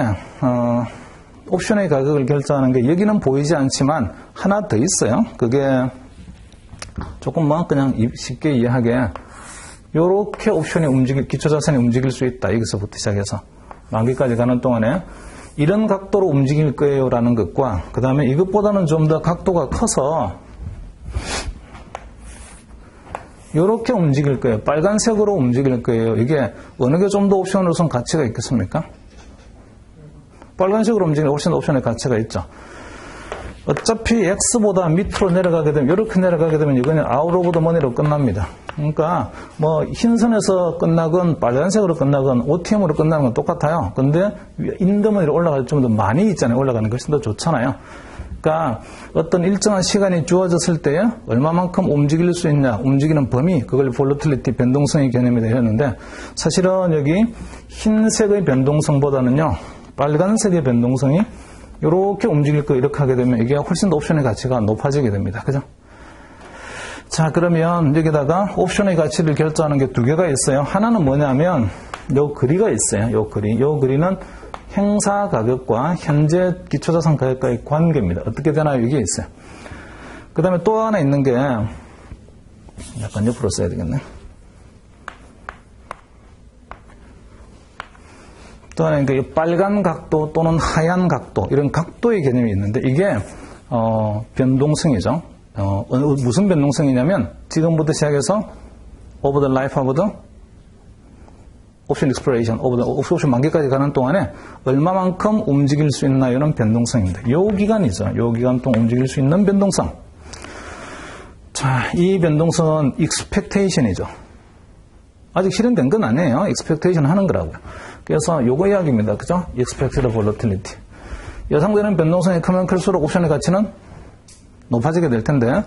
옵션의 가격을 결정하는 게 여기는 보이지 않지만 하나 더 있어요. 그게 조금만 그냥 쉽게 이해하게 요렇게 옵션이 기초자산이 움직일 수 있다. 여기서부터 시작해서 만기까지 가는 동안에 이런 각도로 움직일 거예요 라는 것과 그 다음에 이것보다는 좀 더 각도가 커서 요렇게 움직일 거예요. 빨간색으로 움직일 거예요. 이게 어느 게 좀 더 옵션으로선 가치가 있겠습니까? 빨간색으로 움직이는 훨씬 더 옵션의 가치가 있죠. 어차피 X보다 밑으로 내려가게 되면, 이렇게 내려가게 되면 이거는 아웃 오브 더 머니로 끝납니다. 그러니까 흰선에서 끝나건 빨간색으로 끝나건 OTM으로 끝나는 건 똑같아요. 근데 인더머니로 올라갈 좀 더 많이 있잖아요. 올라가는 것이 더 좋잖아요. 그러니까 어떤 일정한 시간이 주어졌을 때 얼마만큼 움직일 수 있냐, 움직이는 범위, 그걸 볼러틸리티 변동성의 개념이 되었는데 사실은 여기 흰색의 변동성보다는요, 빨간색의 변동성이 이렇게 움직일 거 이렇게 하게 되면 이게 훨씬 더 옵션의 가치가 높아지게 됩니다. 그죠? 자, 그러면 여기다가 옵션의 가치를 결정하는 게 두 개가 있어요. 하나는 뭐냐면 요 그리가 있어요. 요 그리. 요 그리는 행사 가격과 현재 기초자산 가격과의 관계입니다. 어떻게 되나요? 이게 있어요. 그 다음에 또 하나 있는 게 약간 옆으로 써야 되겠네. 또 하나 그 빨간 각도 또는 하얀 각도 이런 각도의 개념이 있는데 이게 변동성이죠. 무슨 변동성이냐면 지금부터 시작해서 over the life of the option expiration, 옵션 만기까지 가는 동안에 얼마만큼 움직일 수 있나요는 변동성입니다. 요 기간이죠. 요 기간 동안 움직일 수 있는 변동성. 자, 이 변동성은 expectation이죠. 아직 실현된 건 아니에요. expectation 하는 거라고요. 그래서 요거 이야기입니다. 그죠? expected volatility. 예상되는 변동성이 크면 클수록 옵션의 가치는 높아지게 될 텐데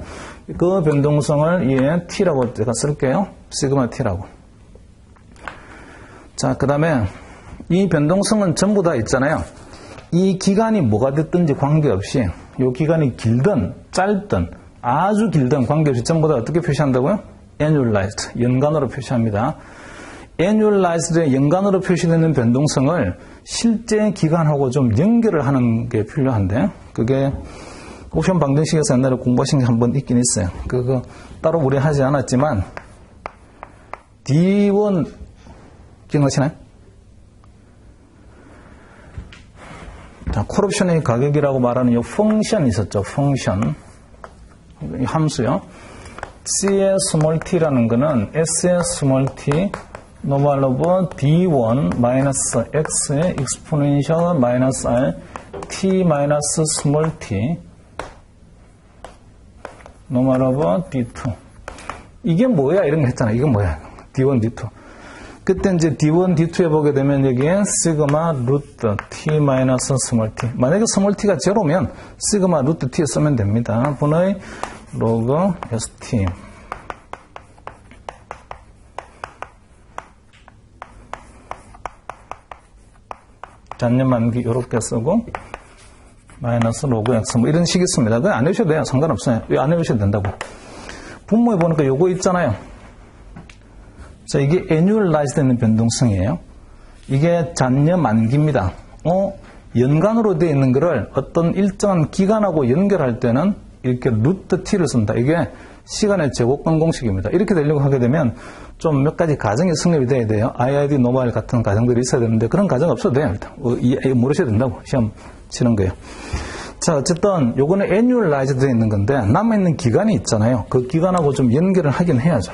그 변동성을 이에 T라고 제가 쓸게요. 시그마 T라고. 자, 그 다음에 이 변동성은 전부 다 있잖아요. 이 기간이 뭐가 됐든지 관계없이 이 기간이 길든 짧든 아주 길든 관계없이 전부 다 어떻게 표시한다고요? annualized, 연간으로 표시합니다. annualized의 연간으로 표시되는 변동성을 실제 기간하고 좀 연결을 하는 게 필요한데 그게 옵션 방정식에서 옛날에 공부하신 게 한 번 있긴 있어요. 그거 따로 우리 하지 않았지만 D1 기억나시나요? 자, 콜옵션의 가격이라고 말하는 이 펑션이 있었죠. 펑션. 이 함수요. C의 스몰 t라는 거는 S의 스몰 t 노멀 오브 D1 마이너스 X의 exponential 마이너스 R T 마이너스 스몰 t 노멀 오브 D2. 이게 뭐야? 이런 거 했잖아요. 이게 뭐야? D1, D2. 그때 이제 D1, D2에 보게 되면 여기에 시그마 루트 T 마이너스 스몰 t. 만약에 스몰 t가 제로면 시그마 루트 T 쓰면 됩니다. 분의 로그 ST. 잔여 만기 이렇게 쓰고 마이너스 로그 X 뭐 이런 식이 있습니다. 그거 안 외우셔도 돼요. 상관없어요. 왜 안 외우셔도 된다고. 분모에 보니까 요거 있잖아요. 자, 이게 annualized 되는 변동성이에요. 이게 잔여 만기입니다. 연간으로 되어 있는 거를 어떤 일정한 기간하고 연결할 때는 이렇게 루트 t를 쓴다. 이게 시간의 제곱권 공식입니다. 이렇게 되려고 하게 되면 좀 몇 가지 가정이 성립이 돼야 돼요. IID 노멀 같은 가정들이 있어야 되는데 그런 가정 없어도 돼요. 일단 모르셔야 된다고 시험 치는 거예요. 자, 어쨌든 요거는 annualized 되어 있는 건데 남아있는 기간이 있잖아요. 그 기간하고 좀 연결을 하긴 해야죠.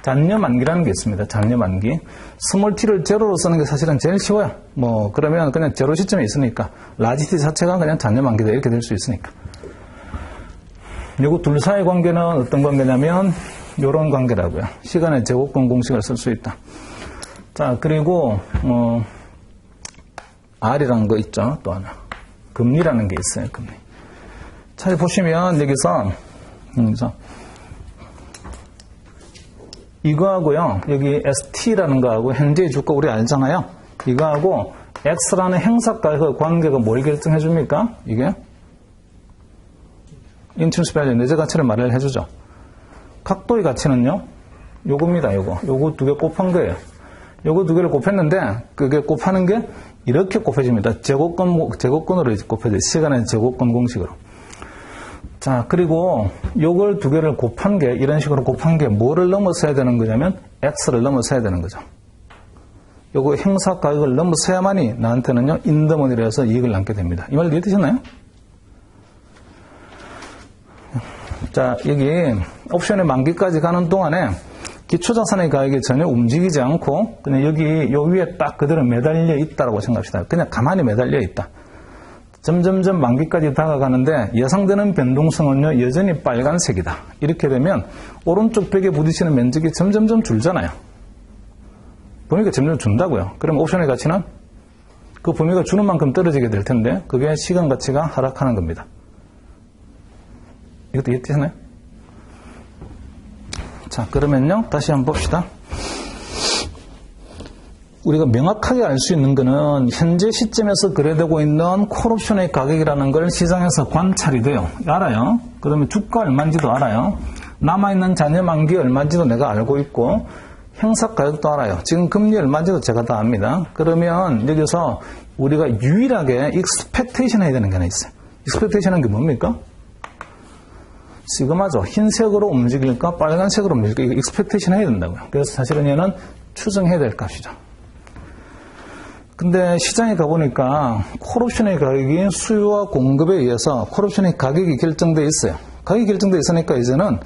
잔여 만기라는 게 있습니다. 잔여 만기. 스몰 t를 제로로 쓰는 게 사실은 제일 쉬워요. 뭐 그러면 그냥 제로 시점에 있으니까 라지 t 자체가 그냥 잔여 만기다 이렇게 될 수 있으니까. 요거 둘 사이의 관계는 어떤 관계냐면 요런 관계라고요. 시간의 제곱권 공식을 쓸 수 있다. 자, 그리고 R이라는 거 있죠. 또 하나. 금리라는 게 있어요. 금리. 잘 보시면 여기서 이거하고요. 여기 ST라는 거하고 현재의 주가 우리 알잖아요. 이거하고 X라는 행사가의 관계가 뭘 결정해 줍니까? 이게 인트런스 밸류 내재 가치를 말을 해주죠. 각도의 가치는요. 요겁니다. 요거 두 개 곱한 거예요. 요거 두 개를 곱했는데 그게 곱하는 게 이렇게 곱해집니다. 제곱권으로 곱해져요. 시간의 제곱권 공식으로. 자, 그리고 요걸 두 개를 곱한 게 이런 식으로 곱한 게 뭐를 넘어서야 되는 거냐면 X를 넘어서야 되는 거죠. 요거 행사 가격을 넘어서야만이 나한테는요 인더머니로 해서 이익을 남게 됩니다. 이 말 이해되셨나요? 자, 여기 옵션의 만기까지 가는 동안에 기초자산의 가격이 전혀 움직이지 않고 그냥 여기 요 위에 딱 그대로 매달려 있다라고 생각합시다. 그냥 가만히 매달려 있다. 점점점 만기까지 다가가는데 예상되는 변동성은요 여전히 빨간색이다. 이렇게 되면 오른쪽 벽에 부딪히는 면적이 점점점 줄잖아요. 범위가 점점 준다고요. 그럼 옵션의 가치는 그 범위가 주는 만큼 떨어지게 될 텐데 그게 시간 가치가 하락하는 겁니다. 이것도 이해되시나요? 자, 그러면요 다시 한번 봅시다. 우리가 명확하게 알 수 있는 거는 현재 시점에서 거래되고 있는 콜옵션의 가격이라는 걸 시장에서 관찰이 돼요. 알아요. 그러면 주가 얼마인지도 알아요. 남아있는 잔여 만기 얼마인지도 내가 알고 있고 행사 가격도 알아요. 지금 금리 얼마인지도 제가 다 압니다. 그러면 여기서 우리가 유일하게 익스펙테이션 해야 되는 게 하나 있어요. 익스펙테이션은 게 뭡니까? 시그마죠. 흰색으로 움직일까 빨간색으로 움직일까 이거 익스펙테이션 해야 된다고요. 그래서 사실은 얘는 추정해야 될 값이죠. 근데 시장에 가보니까 콜옵션의 가격이 수요와 공급에 의해서 콜옵션의 가격이 결정되어 있어요. 가격이 결정되어 있으니까 이제는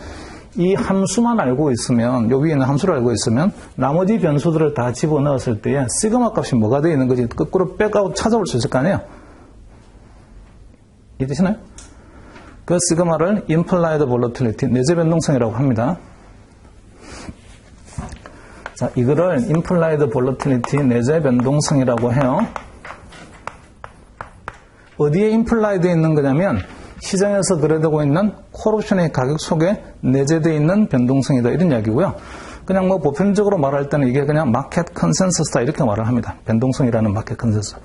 이 함수만 알고 있으면 요 위에 있는 함수를 알고 있으면 나머지 변수들을 다 집어넣었을 때에 시그마 값이 뭐가 되어 있는 건지 거꾸로 백아웃 찾아볼 수 있을 거 아니에요. 이해되시나요? 그 시그마를 implied volatility 내재 변동성이라고 합니다. 자, 이거를 implied volatility 내재 변동성이라고 해요. 어디에 implied 있는 거냐면 시장에서 거래되고 있는 콜옵션의 가격 속에 내재되어 있는 변동성이다 이런 이야기고요. 그냥 뭐 보편적으로 말할 때는 이게 그냥 마켓 컨센서스다 이렇게 말을 합니다. 변동성이라는 마켓 컨센서스.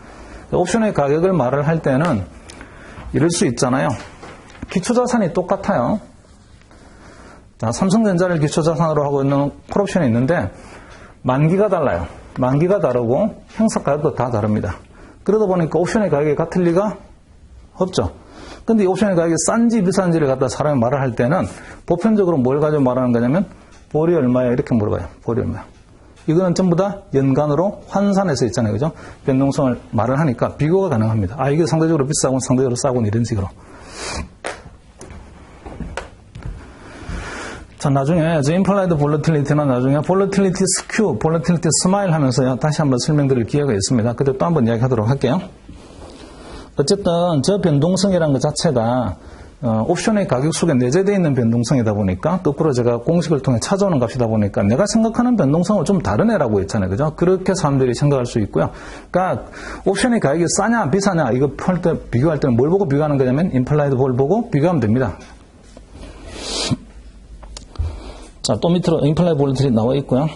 옵션의 가격을 말을 할 때는 이럴 수 있잖아요. 기초자산이 똑같아요. 자, 삼성전자를 기초자산으로 하고 있는 콜옵션이 있는데 만기가 달라요. 만기가 다르고 행사 가격도 다 다릅니다. 그러다 보니까 옵션의 가격이 같을 리가 없죠. 근데 이 옵션의 가격이 싼지 비싼지를 갖다 사람이 말을 할 때는 보편적으로 뭘 가지고 말하는 거냐면 볼이 얼마야 이렇게 물어봐요. 볼이 얼마야. 이거는 전부 다 연간으로 환산해서 있잖아요. 그죠? 변동성을 말을 하니까 비교가 가능합니다. 아, 이게 상대적으로 비싸고 상대적으로 싸고 이런 식으로. 자, 나중에 저 implied volatility는 나중에 volatility skew, volatility smile 하면서요. 다시 한번 설명드릴 기회가 있습니다. 그때 또 한번 이야기하도록 할게요. 어쨌든 저 변동성이라는 것 자체가 옵션의 가격 속에 내재되어 있는 변동성이다 보니까 거꾸로 제가 공식을 통해 찾아오는 값이다 보니까 내가 생각하는 변동성은 좀 다른 애라고 했잖아요. 그죠? 그렇게 사람들이 생각할 수 있고요. 그러니까 옵션의 가격이 싸냐 비싸냐 이거 할 때 비교할 때는 뭘 보고 비교하는 거냐면 implied vol 보고 비교하면 됩니다. 자, 또 밑으로 implied volatility 나와 있고요.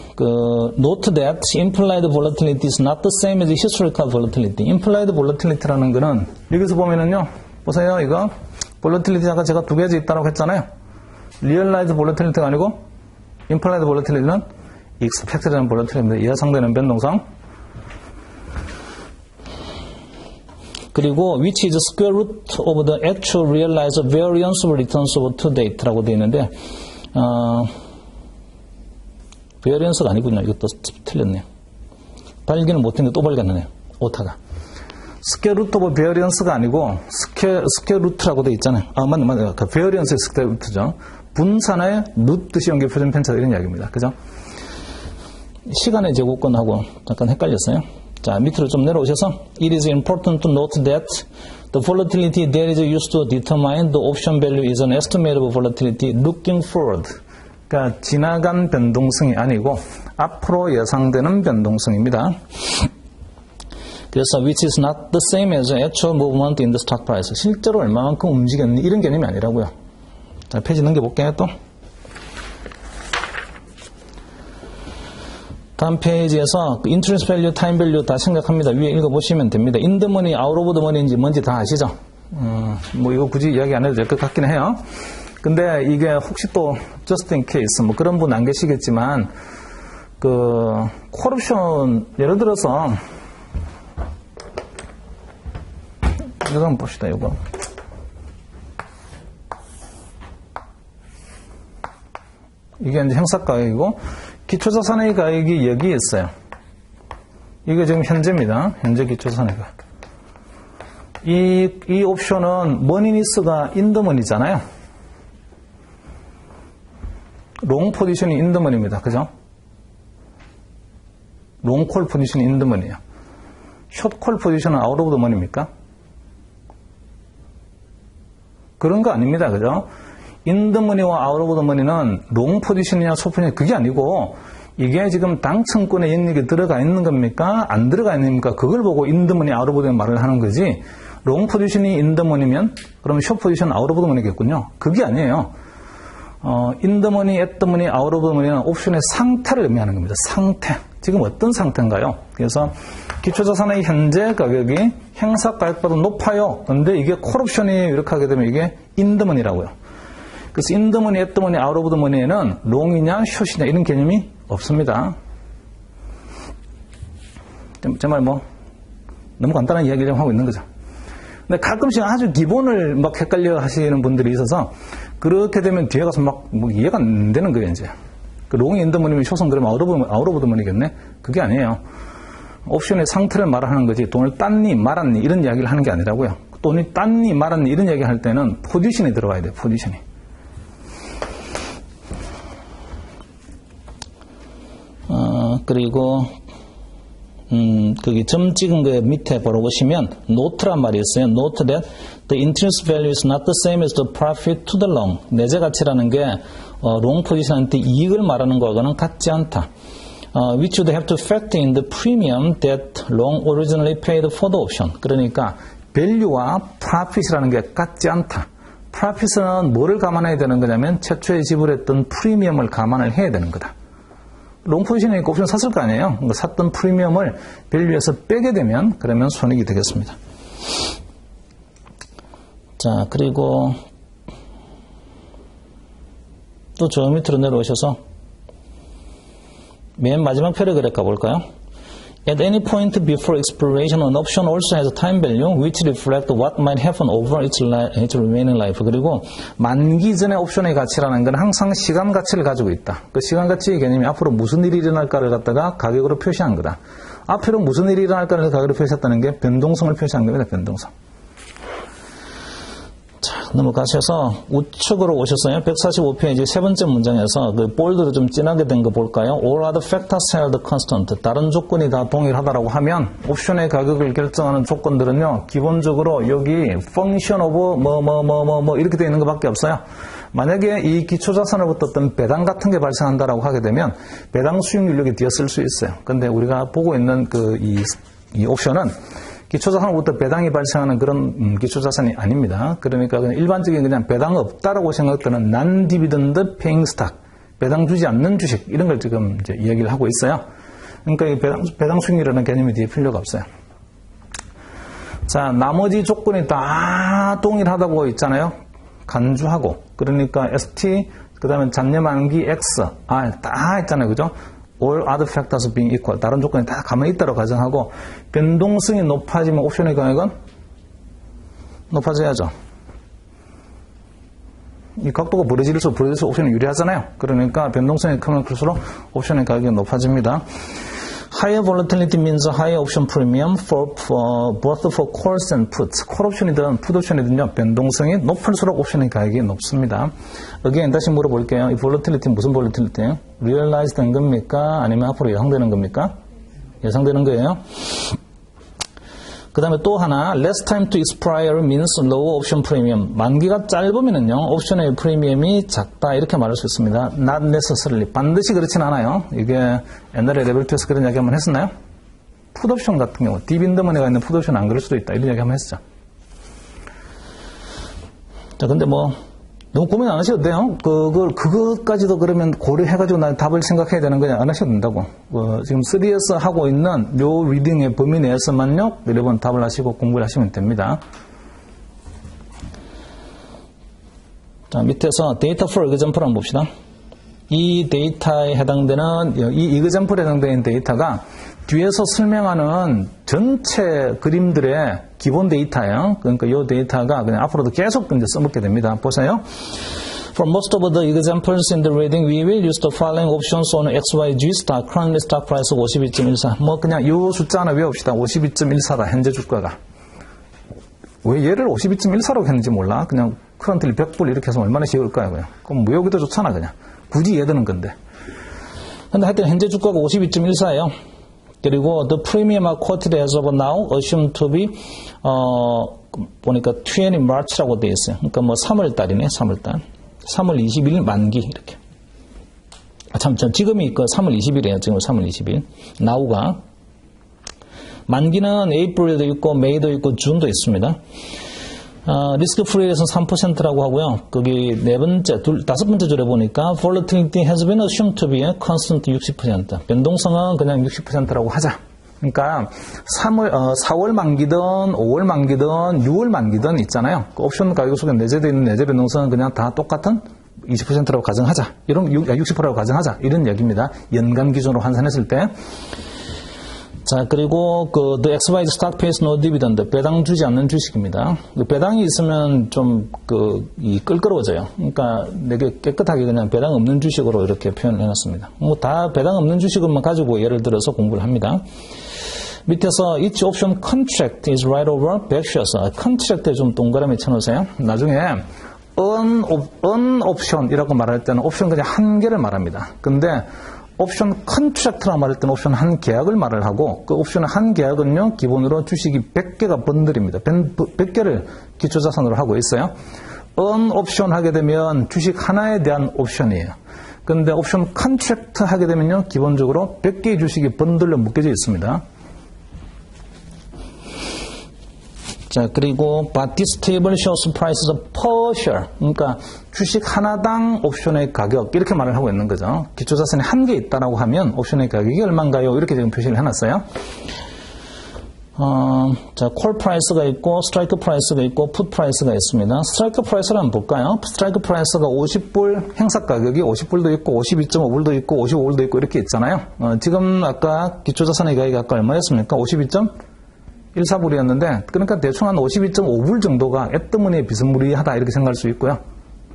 Note that implied volatility is not the same as historical volatility. implied volatility라는 거는 여기서 보면은요. 보세요. 이거 volatility가 제가 두 가지 있다고 했잖아요. realized volatility가 아니고 implied volatility는 expected라는 volatility입니다. 예상되는 변동성. 그리고 그리고 which is square root of the actual realized variance of returns over to date라고 되어 있는데 variance가 아니군요. 이것도 틀렸네요. 발기는 못했는데 또 발견하네요. 오타가. 스퀘어 루트 오브 베어리언스가 아니고 스퀘어 루트라고 되어 있잖아요. 맞네. 그 베어리언스의 스퀘어 루트죠. 분산의 루트 뜻이 연계 표준 편차 이런 이야기입니다. 그죠? 시간의 제곱권하고 잠깐 헷갈렸어요. 자, 밑으로 좀 내려오셔서 It is important to note that the volatility that is used to determine the option value is an estimate of volatility looking forward. 그러니까 지나간 변동성이 아니고 앞으로 예상되는 변동성입니다. 그래서 which is not the same as actual movement in the stock price. 실제로 얼마만큼 움직였니? 이런 개념이 아니라고요. 자, 페이지 넘겨볼게요, 또. 다음 페이지에서 interest value, time value 다 생각합니다. 위에 읽어보시면 됩니다. in the money, out of the money인지 뭔지 다 아시죠? 뭐 이거 굳이 이야기 안 해도 될 것 같긴 해요. 근데 이게 혹시 또 just in case 뭐 그런 분 안 계시겠지만 콜옵션 예를 들어서 이거 한번 봅시다. 이거 이게 이제 행사가격이고 기초자산의 가격이 여기에 있어요. 이게 지금 현재입니다. 현재 기초자산의 가격. 이 옵션은 머니니스가 인더머니잖아요. 롱 포지션이 인더머니입니다. 그죠? 롱콜 포지션이 인더머니예요. 숏콜 포지션은 아웃 오브 더 머니입니까? 그런 거 아닙니다. 그죠? 인더머니와 아웃 오브 더 머니는 롱 포지션이냐 숏 포지션이냐 그게 아니고 이게 지금 당첨권의 영역에 들어가 있는 겁니까? 안 들어가 있는 겁니까? 그걸 보고 인더머니, 아웃 오브 더 말을 하는 거지. 롱 포지션이 인더머니면 그러면 숏 포지션 아웃 오브 더 머니겠군요. 그게 아니에요. 인더머니, 앳더머니, 아웃 오브 더 머니는 옵션의 상태를 의미하는 겁니다. 상태. 지금 어떤 상태인가요? 그래서 기초자산의 현재 가격이 행사 가격보다 높아요. 근데 이게 콜옵션이 이렇게 하게 되면 이게 인더머니라고요. 그래서 인더머니, 앳더머니, 아웃 오브 더 머니에는 롱이냐 숏이냐 이런 개념이 없습니다. 정말 뭐 너무 간단한 이야기를 좀 하고 있는 거죠. 근데 가끔씩 아주 기본을 막 헷갈려 하시는 분들이 있어서 그렇게 되면 뒤에 가서 막 뭐 이해가 안 되는 거예요, 이제. 그 롱이 인더머니면 숏은 그러면 아웃 오브 더 머니겠네? 그게 아니에요. 옵션의 상태를 말하는 거지 돈을 땄니 말았니 이런 이야기를 하는 게 아니라고요. 돈이 땄니 말았니 이런 이야기 할 때는 포지션이 들어가야 돼요. 포지션이. 그리고 거기 점 찍은 거 밑에 보러 보시면 note란 말이 있어요. note that the interest value is not the same as the profit to the long. 내재 가치라는 게 롱 포지션한테 이익을 말하는 거하고는 같지 않다. Which would have to factor in the premium that long originally paid for the option. 그러니까 value와 profit이라는 게 같지 않다. profit은 뭐를 감안해야 되는 거냐면 최초에 지불했던 프리미엄을 감안을 해야 되는 거다. 롱 포지션이니까 옵션 샀을 거 아니에요. 샀던 프리미엄을 밸류에서 빼게 되면 그러면 손익이 되겠습니다. 자, 그리고 또 저 밑으로 내려오셔서 맨 마지막 패러그래프 가볼까요? At any point before expiration, an option also has a time value which reflects what might happen over its remaining life. 그리고 만기 전의 옵션의 가치라는 건 항상 시간 가치를 가지고 있다. 그 시간 가치의 개념이 앞으로 무슨 일이 일어날까를 갖다가 가격으로 표시한 거다. 앞으로 무슨 일이 일어날까를 가격으로 표시했다는 게 변동성을 표시한 겁니다. 변동성. 자, 넘어가셔서 우측으로 오셨어요. 145페이지 세 번째 문장에서 그 볼드로 좀 진하게 된 거 볼까요? All other factors held constant. 다른 조건이 다 동일하다라고 하면 옵션의 가격을 결정하는 조건들은요. 기본적으로 여기 function of 뭐 이렇게 되어 있는 것밖에 없어요. 만약에 이 기초자산으로부터 어떤 배당 같은 게 발생한다라고 하게 되면 배당 수익률 여기 뒤에 쓸 수 있어요. 근데 우리가 보고 있는 이 옵션은 기초자산으로부터 배당이 발생하는 그런 기초자산이 아닙니다. 그러니까 그냥 일반적인 그냥 배당 없다라고 생각되는 non-dividend paying stock, 배당 주지 않는 주식 이런 걸 지금 이제 이야기를 하고 있어요. 그러니까 이 배당 수익률이라는 개념이 뒤에 필요가 없어요. 자, 나머지 조건이 다 동일하다고 있잖아요. 간주하고 그러니까 ST 그다음에 잔여 만기 X, R 다 있잖아요, 그죠? All other factors being equal. 다른 조건이 다 가만히 있다고 가정하고 변동성이 높아지면 옵션의 가격은 높아져야죠. 이 각도가 벌어질수록 옵션이 유리하잖아요. 그러니까 변동성이 크면 클수록 옵션의 가격이 높아집니다. Higher volatility means higher option premium both for calls and puts. 콜 옵션이든 풋 옵션이든요. 변동성이 높을수록 옵션의 가격이 높습니다. again 다시 물어볼게요. 이 volatility 무슨 volatility? realized 된 겁니까? 아니면 앞으로 예상되는 겁니까? 예상되는 거예요. 그 다음에 또 하나, less time to expire means lower option premium. 만기가 짧으면은요, 옵션의 프리미엄이 작다, 이렇게 말할 수 있습니다. not necessarily. 반드시 그렇진 않아요. 이게 옛날에 레벨 2에서 그런 이야기 한번 했었나요? 풋 옵션 같은 경우, 딥인더머니가 있는 풋 옵션 안 그럴 수도 있다. 이런 이야기 한번 했었죠. 자, 근데 뭐, 너무 고민 안 하셔도 돼요. 그것까지도 그러면 고려해가지고 나 답을 생각해야 되는 거냐, 안 하셔도 된다고. 지금 3에서 하고 있는 요 리딩의 범위 내에서만요, 여러 번 답을 하시고 공부를 하시면 됩니다. 자, 밑에서 데이터 for example 한번 봅시다. 이 데이터에 해당되는, 이 example에 해당되는 데이터가 뒤에서 설명하는 전체 그림들의 기본 데이터예요. 그러니까 이 데이터가 그냥 앞으로도 계속 이제 써먹게 됩니다. 보세요. For most of the examples in the reading, we will use the following options on XYG stock. Currently stock price 52.14. 뭐 그냥 이 숫자 하나 외웁시다. 52.14다. 현재 주가가. 왜 얘를 52.14라고 했는지 몰라. 그냥 currently 100불 이렇게 해서 얼마나 쉬울까요? 그냥. 그럼 외우기도 좋잖아. 그냥. 굳이 얘 드는 건데. 근데 하여튼 현재 주가가 52.14예요. 그리고 the premium are quoted as of now assumed to be 보니까 20 March라고 되어 있어요. 그러니까 뭐 3월 달이네. 3월 20일 만기 이렇게. 지금이 그 3월 20일이에요. 지금 3월 20일. now가 만기는 April도 있고 May도 있고 June도 있습니다. 리스크 프리에서는 3%라고 하고요. 거기 다섯 번째 줄에 보니까 volatility has been assumed to be constant 60%. 변동성은 그냥 60%라고 하자. 그러니까 4월 만기든 5월 만기든 6월 만기든 있잖아요. 그 옵션 가격 속에 내재되어 있는 내재 변동성은 그냥 다 똑같은 20%라고 가정하자. 이런 60%라고 가정하자. 이런 얘기입니다. 연간 기준으로 환산했을 때. 자, 그리고 the XYZ stock pays no dividend. 배당 주지 않는 주식입니다. 배당이 있으면 좀 끌끄러워져요. 그러니까 되게 깨끗하게 그냥 배당 없는 주식으로 이렇게 표현을 해놨습니다. 뭐 다 배당 없는 주식만 가지고 예를 들어서 공부를 합니다. 밑에서 each option contract is right over backshots. contract에 좀 동그라미 쳐놓으세요. 나중에 unoption이라고 말할 때는 옵션 그냥 한 개를 말합니다. 근데 옵션 컨트랙트라고 말할 때는 옵션 한 계약을 말을 하고 그 옵션 한 계약은요 기본으로 주식이 100개가 번들입니다. 100개를 기초자산으로 하고 있어요. un옵션 하게 되면 주식 하나에 대한 옵션이에요. 근데 옵션 컨트랙트 하게 되면요 기본적으로 100개의 주식이 번들로 묶여져 있습니다. 자, 그리고 but this table shows prices per share. 그러니까 주식 하나당 옵션의 가격 이렇게 말을 하고 있는 거죠. 기초자산이 한 개 있다라고 하면 옵션의 가격이 얼마인가요? 이렇게 지금 표시를 해놨어요. 자, 콜 프라이스가 있고 스트라이크 프라이스가 있고 풋 프라이스가 있습니다. 스트라이크 프라이스를 한번 볼까요? 스트라이크 프라이스가 50불 행사 가격이 50불도 있고 52.5불도 있고 55불도 있고 이렇게 있잖아요. 지금 아까 기초자산의 가격이 아까 얼마였습니까? 52.14불이었는데 그러니까 대충 한 52.5불 정도가 애뜨문에 비스무리하다 이렇게 생각할 수 있고요.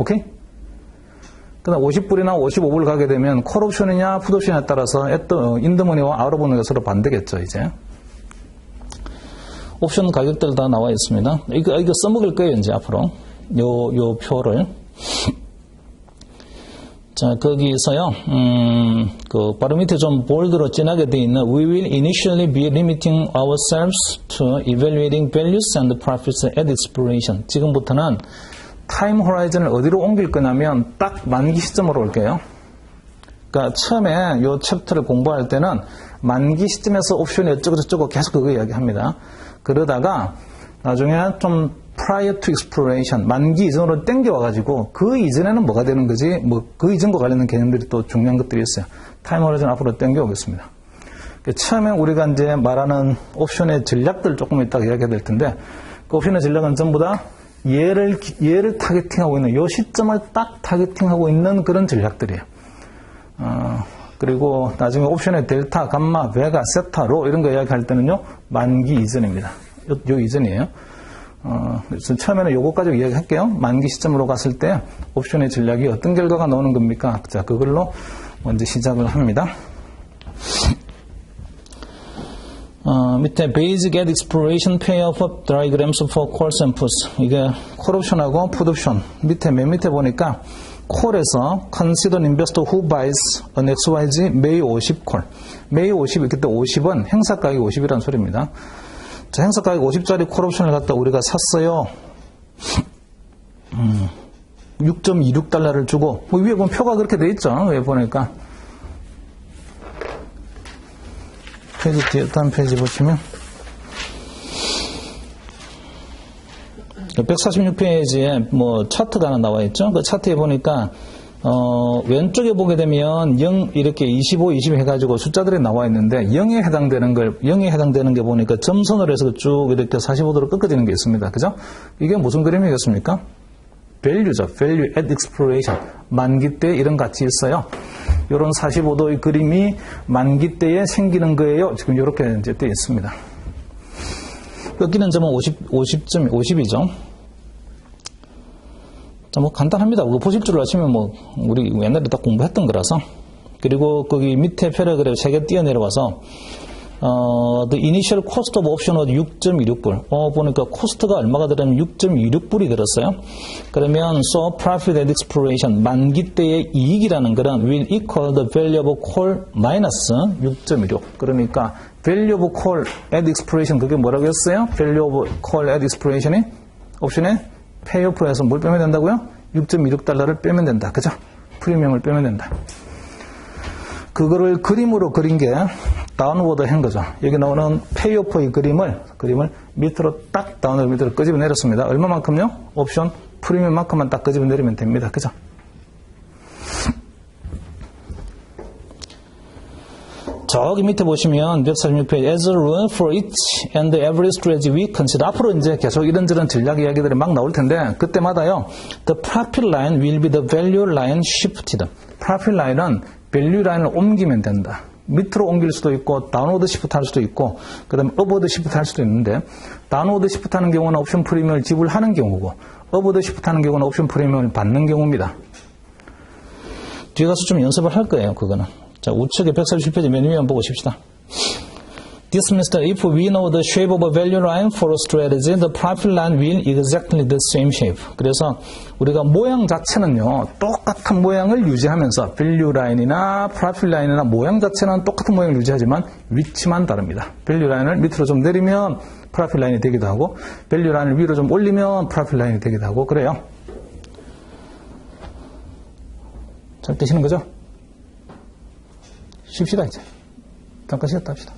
오케이? 그다음 50불이나 55불 가게 되면 콜 옵션이냐 풋 옵션에 따라서 인더머니와 아웃오브머니가 서로 반대겠죠. 이제 옵션 가격들 다 나와 있습니다. 이거 써먹을 거예요 이제 앞으로 요 표를. 자, 거기서요, 바로 밑에 좀 볼드로 진하게 되어 있는 We will initially be limiting ourselves to evaluating values and profits at expiration. 지금부터는 타임 호라이즌을 어디로 옮길 거냐면 딱 만기 시점으로 올게요. 그러니까 처음에 요 챕터를 공부할 때는 만기 시점에서 옵션이 어쩌고저쩌고 계속 그거 이야기합니다. 그러다가 나중에 좀 prior to expiration, 만기 이전으로 땡겨와가지고 그 이전에는 뭐가 되는 거지? 뭐 그 이전과 관련된 개념들이 또 중요한 것들이 있어요. 타임 호라이즌 앞으로 땡겨오겠습니다. 처음에 우리가 이제 말하는 옵션의 전략들 조금 이따가 이야기해야 될 텐데 그 옵션의 전략은 전부 다 얘를 타겟팅하고 있는 이 시점을 딱 타겟팅하고 있는 그런 전략들이에요. 그리고 나중에 옵션의 델타, 감마, 베가, 세타, 로 이런 거 이야기할 때는요 만기 이전입니다. 요 이전이에요. 그래서 처음에는 요거 가지고 이야기할게요. 만기 시점으로 갔을 때 옵션의 전략이 어떤 결과가 나오는 겁니까? 자, 그걸로 먼저 시작을 합니다. 밑에 Basic at Expiration Payoff Diagrams for Call Samples. 이게 콜 옵션하고 풋 옵션. 맨 밑에 보니까 콜에서 Consider Investor who buys an XYZ May 50 콜. May 50, 그때 50은 행사가격이 50이라는 소리입니다. 자, 행사가격 50짜리 콜 옵션을 갖다 우리가 샀어요. 6.26달러를 주고, 뭐 위에 보면 표가 그렇게 돼 있죠. 위에 보니까. 페이지 뒤에, 다음 페이지 보시면. 146페이지에 뭐 차트가 하나 나와 있죠. 그 차트에 보니까, 왼쪽에 보게 되면 0, 이렇게 25, 20 해가지고 숫자들이 나와 있는데 0에 해당되는 게 보니까 점선으로 해서 쭉 이렇게 45도로 꺾어지는 게 있습니다. 그죠? 이게 무슨 그림이겠습니까? value죠. value at expiration. 만기 때 이런 가치 있어요. 이런 45도의 그림이 만기 때에 생기는 거예요. 지금 이렇게 이제 돼 있습니다. 꺾이는 점은 50이죠. 자, 뭐 간단합니다. 보실 줄 아시면 뭐 우리 옛날에 다 공부했던 거라서. 그리고 거기 밑에 패러그래프 3개 뛰어내려와서 the initial cost of option was 6.26불. 보니까 코스트가 얼마가 들었냐면 6.26불이 들었어요. 그러면 so profit at expiration 만기 때의 이익이라는 거는 will equal the value of call minus 6.26. 그러니까 value of call at expiration 그게 뭐라고 했어요? value of call at expiration이 옵션에 페이오프에서 뭘 빼면 된다고요? 6.26달러를 빼면 된다. 그죠? 프리미엄을 빼면 된다. 그거를 그림으로 그린 게 다운워드 한 거죠. 여기 나오는 페이오프의 그림을 밑으로 딱 다운워드 밑으로 끄집어 내렸습니다. 얼마만큼요? 옵션 프리미엄만큼만 딱 끄집어 내리면 됩니다. 그죠? 저기 밑에 보시면 146페이지 as a rule for each and every strategy we consider 앞으로 이제 계속 이런저런 전략 이야기들이 막 나올 텐데 그때마다요 the profit line will be the value line shifted. profit line은 value line을 옮기면 된다. 밑으로 옮길 수도 있고 다운워드 시프트 할 수도 있고 그 다음에 업워드 시프트 할 수도 있는데 다운워드 시프트 하는 경우는 옵션 프리미엄을 지불하는 경우고 업워드 시프트 하는 경우는 옵션 프리미엄을 받는 경우입니다. 뒤에 가서 좀 연습을 할 거예요. 그거는. 자, 우측에 147페이지 맨 위에 한번 보고 싶시다. This means that if we know the shape of a value line for a strategy, the profit line will exactly the same shape. 그래서 우리가 모양 자체는요, 똑같은 모양을 유지하면서 value line이나 profit line이나 모양 자체는 똑같은 모양을 유지하지만 위치만 다릅니다. value line을 밑으로 좀 내리면 profit line이 되기도 하고, value line을 위로 좀 올리면 profit line이 되기도 하고 그래요. 잘 되시는 거죠? 쉽시다 이제. 잠깐 쉬었다 합시다.